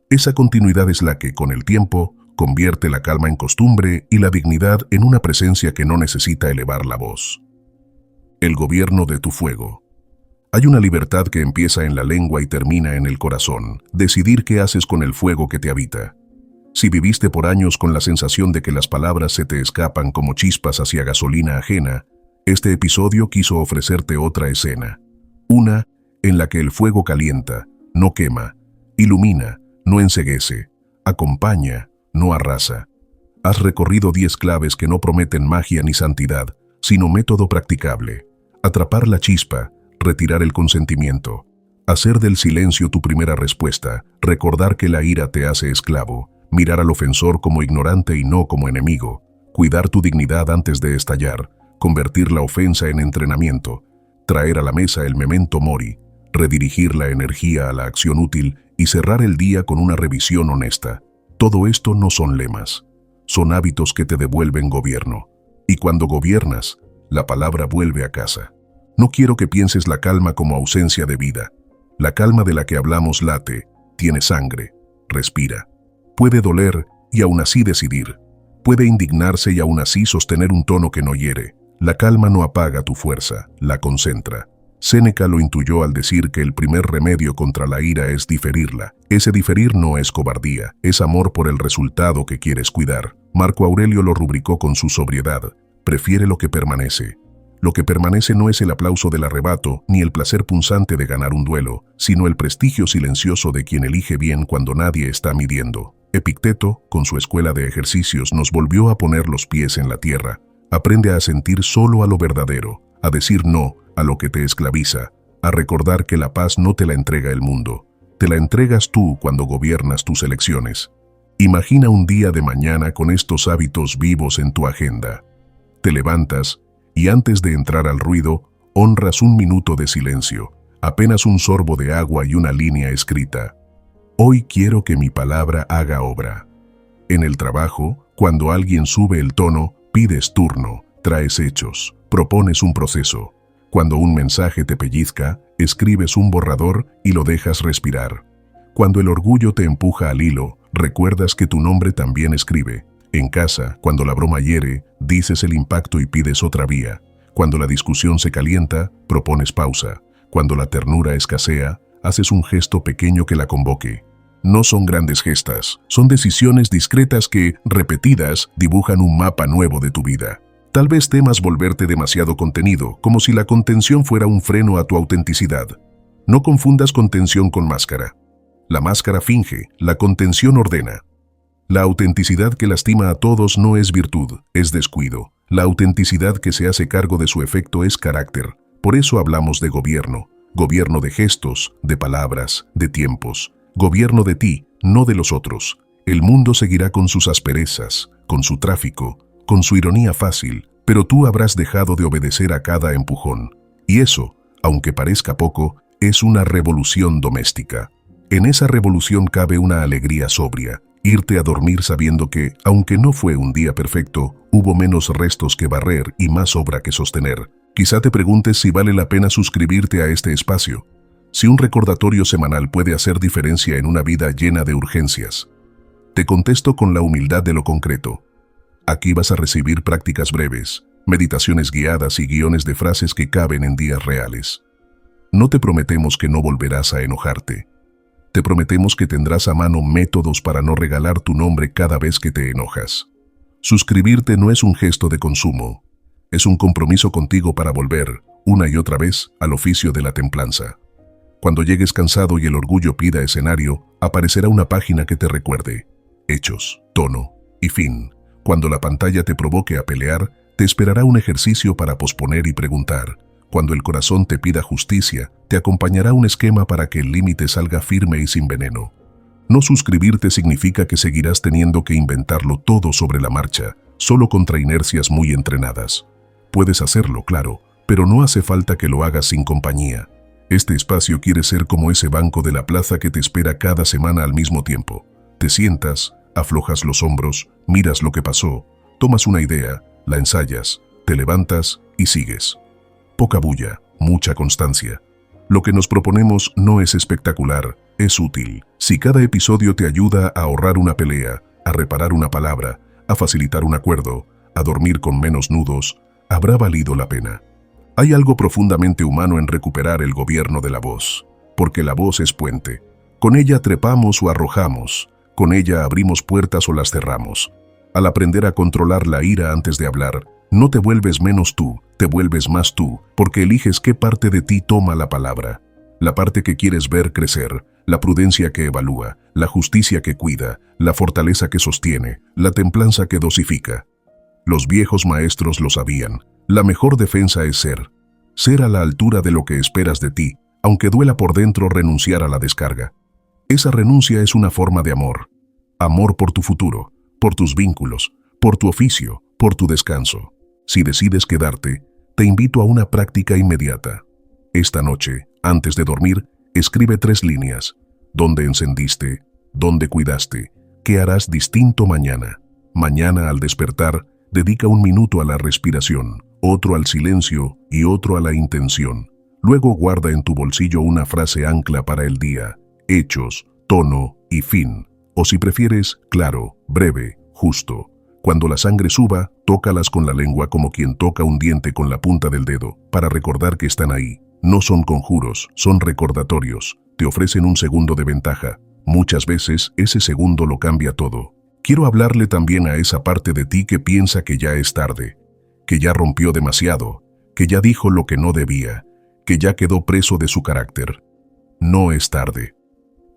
Esa continuidad es la que, con el tiempo, convierte la calma en costumbre y la dignidad en una presencia que no necesita elevar la voz. El gobierno de tu fuego. Hay una libertad que empieza en la lengua y termina en el corazón, decidir qué haces con el fuego que te habita. Si viviste por años con la sensación de que las palabras se te escapan como chispas hacia gasolina ajena, este episodio quiso ofrecerte otra escena. Una en la que el fuego calienta, no quema, ilumina, no enceguece, acompaña, no arrasa. Has recorrido 10 claves que no prometen magia ni santidad, sino método practicable. Atrapar la chispa, retirar el consentimiento, hacer del silencio tu primera respuesta, recordar que la ira te hace esclavo, mirar al ofensor como ignorante y no como enemigo, cuidar tu dignidad antes de estallar, convertir la ofensa en entrenamiento, traer a la mesa el memento mori, redirigir la energía a la acción útil y cerrar el día con una revisión honesta. Todo esto no son lemas, son hábitos que te devuelven gobierno. Y cuando gobiernas, la palabra vuelve a casa. No quiero que pienses la calma como ausencia de vida. La calma de la que hablamos late, tiene sangre, respira. Puede doler y aún así decidir. Puede indignarse y aún así sostener un tono que no hiere. La calma no apaga tu fuerza, la concentra. Séneca lo intuyó al decir que el primer remedio contra la ira es diferirla. Ese diferir no es cobardía, es amor por el resultado que quieres cuidar. Marco Aurelio lo rubricó con su sobriedad. Prefiere lo que permanece. Lo que permanece no es el aplauso del arrebato ni el placer punzante de ganar un duelo, sino el prestigio silencioso de quien elige bien cuando nadie está midiendo. Epicteto, con su escuela de ejercicios, nos volvió a poner los pies en la tierra. Aprende a sentir solo a lo verdadero, a decir no a lo que te esclaviza, a recordar que la paz no te la entrega el mundo, te la entregas tú cuando gobiernas tus elecciones. Imagina un día de mañana con estos hábitos vivos en tu agenda. Te levantas y antes de entrar al ruido, honras un minuto de silencio, apenas un sorbo de agua y una línea escrita. Hoy quiero que mi palabra haga obra. En el trabajo, cuando alguien sube el tono, pides turno, traes hechos, propones un proceso. Cuando un mensaje te pellizca, escribes un borrador y lo dejas respirar. Cuando el orgullo te empuja al hilo, recuerdas que tu nombre también escribe. En casa, cuando la broma hiere, dices el impacto y pides otra vía. Cuando la discusión se calienta, propones pausa. Cuando la ternura escasea, haces un gesto pequeño que la convoque. No son grandes gestas, son decisiones discretas que, repetidas, dibujan un mapa nuevo de tu vida. Tal vez temas volverte demasiado contenido, como si la contención fuera un freno a tu autenticidad. No confundas contención con máscara. La máscara finge, la contención ordena. La autenticidad que lastima a todos no es virtud, es descuido. La autenticidad que se hace cargo de su efecto es carácter. Por eso hablamos de gobierno de gestos, de palabras, de tiempos. Gobierno de ti, no de los otros. El mundo seguirá con sus asperezas, con su tráfico, con su ironía fácil, pero tú habrás dejado de obedecer a cada empujón. Y eso, aunque parezca poco, es una revolución doméstica. En esa revolución cabe una alegría sobria, irte a dormir sabiendo que, aunque no fue un día perfecto, hubo menos restos que barrer y más obra que sostener. Quizá te preguntes si vale la pena suscribirte a este espacio. Si un recordatorio semanal puede hacer diferencia en una vida llena de urgencias. Te contesto con la humildad de lo concreto. Aquí vas a recibir prácticas breves, meditaciones guiadas y guiones de frases que caben en días reales. No te prometemos que no volverás a enojarte. Te prometemos que tendrás a mano métodos para no regalar tu nombre cada vez que te enojas. Suscribirte no es un gesto de consumo, es un compromiso contigo para volver, una y otra vez, al oficio de la templanza. Cuando llegues cansado y el orgullo pida escenario, aparecerá una página que te recuerde. Hechos, tono y fin. Cuando la pantalla te provoque a pelear, te esperará un ejercicio para posponer y preguntar. Cuando el corazón te pida justicia, te acompañará un esquema para que el límite salga firme y sin veneno. No suscribirte significa que seguirás teniendo que inventarlo todo sobre la marcha, solo contra inercias muy entrenadas. Puedes hacerlo, claro, pero no hace falta que lo hagas sin compañía. Este espacio quiere ser como ese banco de la plaza que te espera cada semana al mismo tiempo. Te sientas, aflojas los hombros, miras lo que pasó, tomas una idea, la ensayas, te levantas y sigues. Poca bulla, mucha constancia. Lo que nos proponemos no es espectacular, es útil. Si cada episodio te ayuda a ahorrar una pelea, a reparar una palabra, a facilitar un acuerdo, a dormir con menos nudos, habrá valido la pena. Hay algo profundamente humano en recuperar el gobierno de la voz, porque la voz es puente. Con ella trepamos o arrojamos, con ella abrimos puertas o las cerramos. Al aprender a controlar la ira antes de hablar, No te vuelves menos tú, te vuelves más tú, porque eliges qué parte de ti toma la palabra. La parte que quieres ver crecer, la prudencia que evalúa, la justicia que cuida, la fortaleza que sostiene, la templanza que dosifica. Los viejos maestros lo sabían. La mejor defensa es ser. Ser a la altura de lo que esperas de ti, aunque duela por dentro renunciar a la descarga. Esa renuncia es una forma de amor. Amor por tu futuro, por tus vínculos, por tu oficio, por tu descanso. Si decides quedarte, te invito a una práctica inmediata. Esta noche, antes de dormir, escribe 3 líneas. ¿Dónde encendiste? ¿Dónde cuidaste? ¿Qué harás distinto mañana? Mañana, al despertar, dedica 1 minuto a la respiración, otro al silencio y otro a la intención. Luego guarda en tu bolsillo una frase ancla para el día, hechos, tono y fin. O si prefieres, claro, breve, justo. Cuando la sangre suba, tócalas con la lengua como quien toca un diente con la punta del dedo, para recordar que están ahí. No son conjuros, son recordatorios. Te ofrecen 1 segundo de ventaja. Muchas veces, ese segundo lo cambia todo. Quiero hablarle también a esa parte de ti que piensa que ya es tarde, que ya rompió demasiado, que ya dijo lo que no debía, que ya quedó preso de su carácter. No es tarde.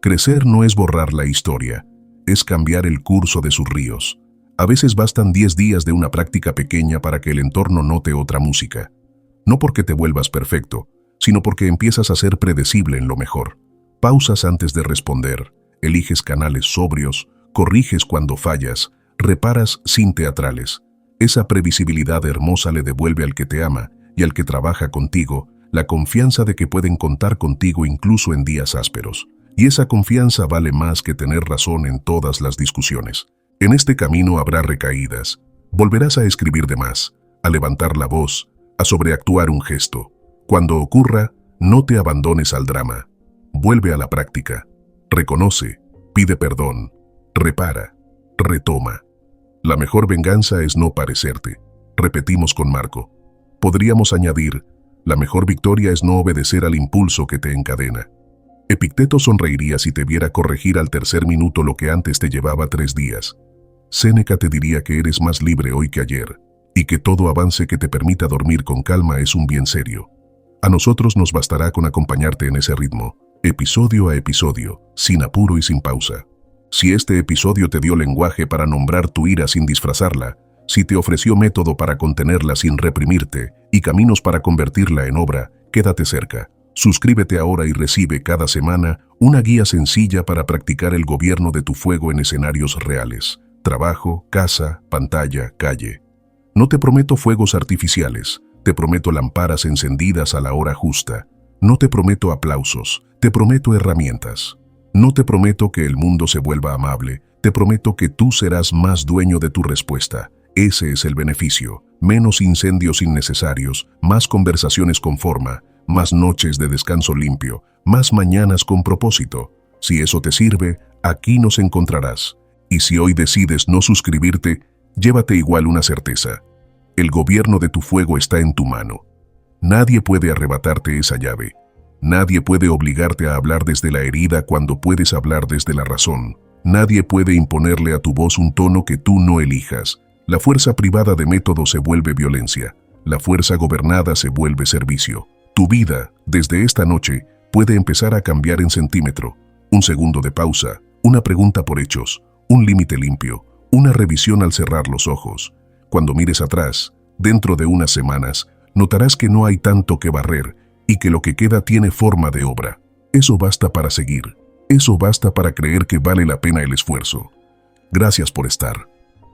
Crecer no es borrar la historia, es cambiar el curso de sus ríos. A veces bastan 10 días de una práctica pequeña para que el entorno note otra música. No porque te vuelvas perfecto, sino porque empiezas a ser predecible en lo mejor. Pausas antes de responder, eliges canales sobrios, corriges cuando fallas, reparas sin teatrales. Esa previsibilidad hermosa le devuelve al que te ama y al que trabaja contigo la confianza de que pueden contar contigo incluso en días ásperos. Y esa confianza vale más que tener razón en todas las discusiones. En este camino habrá recaídas. Volverás a escribir de más, a levantar la voz, a sobreactuar un gesto. Cuando ocurra, no te abandones al drama. Vuelve a la práctica. Reconoce, pide perdón, repara, retoma. La mejor venganza es no parecerte. Repetimos con Marco. Podríamos añadir, la mejor victoria es no obedecer al impulso que te encadena. Epicteto sonreiría si te viera corregir al tercer minuto lo que antes te llevaba 3 días. Séneca te diría que eres más libre hoy que ayer, y que todo avance que te permita dormir con calma es un bien serio. A nosotros nos bastará con acompañarte en ese ritmo, episodio a episodio, sin apuro y sin pausa. Si este episodio te dio lenguaje para nombrar tu ira sin disfrazarla, si te ofreció método para contenerla sin reprimirte y caminos para convertirla en obra, quédate cerca. Suscríbete ahora y recibe cada semana una guía sencilla para practicar el gobierno de tu fuego en escenarios reales. Trabajo, casa, pantalla, calle. No te prometo fuegos artificiales, te prometo lamparas encendidas a la hora justa. No te prometo aplausos, te prometo herramientas. No te prometo que el mundo se vuelva amable, te prometo que tú serás más dueño de tu respuesta. Ese es el beneficio. Menos incendios innecesarios, más conversaciones con forma, más noches de descanso limpio, más mañanas con propósito. Si eso te sirve, aquí nos encontrarás. Y si hoy decides no suscribirte, llévate igual una certeza. El gobierno de tu fuego está en tu mano. Nadie puede arrebatarte esa llave. Nadie puede obligarte a hablar desde la herida cuando puedes hablar desde la razón. Nadie puede imponerle a tu voz un tono que tú no elijas. La fuerza privada de método se vuelve violencia. La fuerza gobernada se vuelve servicio. Tu vida, desde esta noche, puede empezar a cambiar en centímetro. Un segundo de pausa, una pregunta por hechos, un límite limpio, una revisión al cerrar los ojos. Cuando mires atrás, dentro de unas semanas, notarás que no hay tanto que barrer y que lo que queda tiene forma de obra. Eso basta para seguir. Eso basta para creer que vale la pena el esfuerzo. Gracias por estar.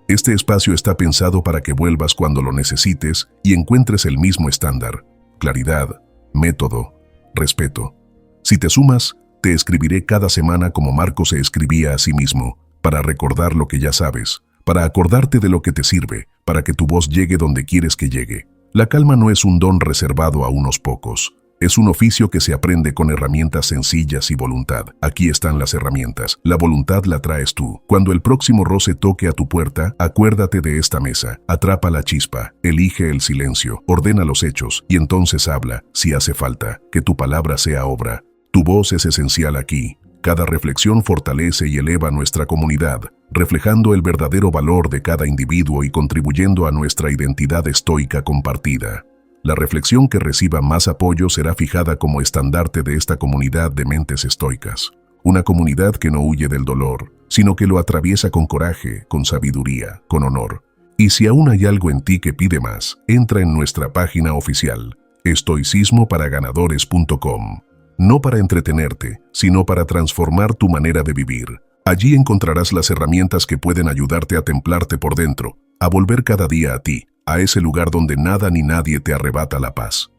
Este espacio está pensado para que vuelvas cuando lo necesites y encuentres el mismo estándar. Claridad, método, respeto. Si te sumas, te escribiré cada semana como Marco se escribía a sí mismo, para recordar lo que ya sabes, para acordarte de lo que te sirve, para que tu voz llegue donde quieres que llegue. La calma no es un don reservado a unos pocos. Es un oficio que se aprende con herramientas sencillas y voluntad. Aquí están las herramientas. La voluntad la traes tú. Cuando el próximo roce toque a tu puerta, acuérdate de esta mesa. Atrapa la chispa, elige el silencio, ordena los hechos y entonces habla, si hace falta, que tu palabra sea obra. Tu voz es esencial aquí. Cada reflexión fortalece y eleva nuestra comunidad, reflejando el verdadero valor de cada individuo y contribuyendo a nuestra identidad estoica compartida. La reflexión que reciba más apoyo será fijada como estandarte de esta comunidad de mentes estoicas. Una comunidad que no huye del dolor, sino que lo atraviesa con coraje, con sabiduría, con honor. Y si aún hay algo en ti que pide más, entra en nuestra página oficial, estoicismoparaganadores.com. No para entretenerte, sino para transformar tu manera de vivir. Allí encontrarás las herramientas que pueden ayudarte a templarte por dentro, a volver cada día a ti, a ese lugar donde nada ni nadie te arrebata la paz.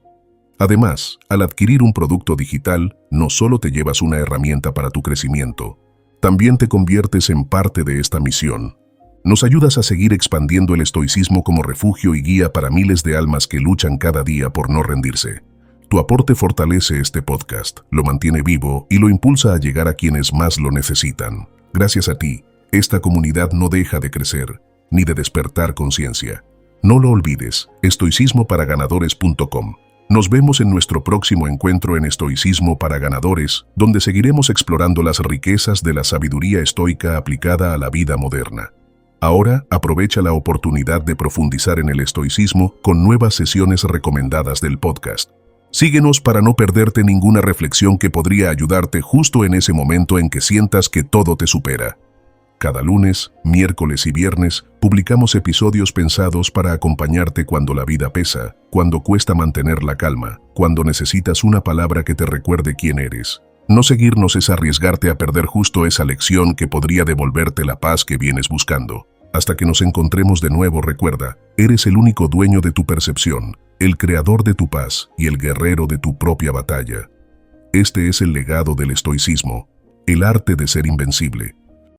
Además, al adquirir un producto digital, no solo te llevas una herramienta para tu crecimiento, también te conviertes en parte de esta misión. Nos ayudas a seguir expandiendo el estoicismo como refugio y guía para miles de almas que luchan cada día por no rendirse. Tu aporte fortalece este podcast, lo mantiene vivo y lo impulsa a llegar a quienes más lo necesitan. Gracias a ti, esta comunidad no deja de crecer, ni de despertar conciencia. No lo olvides, estoicismoparaganadores.com. Nos vemos en nuestro próximo encuentro en Estoicismo para Ganadores, donde seguiremos explorando las riquezas de la sabiduría estoica aplicada a la vida moderna. Ahora, aprovecha la oportunidad de profundizar en el estoicismo con nuevas sesiones recomendadas del podcast. Síguenos para no perderte ninguna reflexión que podría ayudarte justo en ese momento en que sientas que todo te supera. Cada lunes, miércoles y viernes publicamos episodios pensados para acompañarte cuando la vida pesa, cuando cuesta mantener la calma, cuando necesitas una palabra que te recuerde quién eres. No seguirnos es arriesgarte a perder justo esa lección que podría devolverte la paz que vienes buscando. Hasta que nos encontremos de nuevo, recuerda, eres el único dueño de tu percepción, el creador de tu paz y el guerrero de tu propia batalla. Este es el legado del estoicismo, el arte de ser invencible,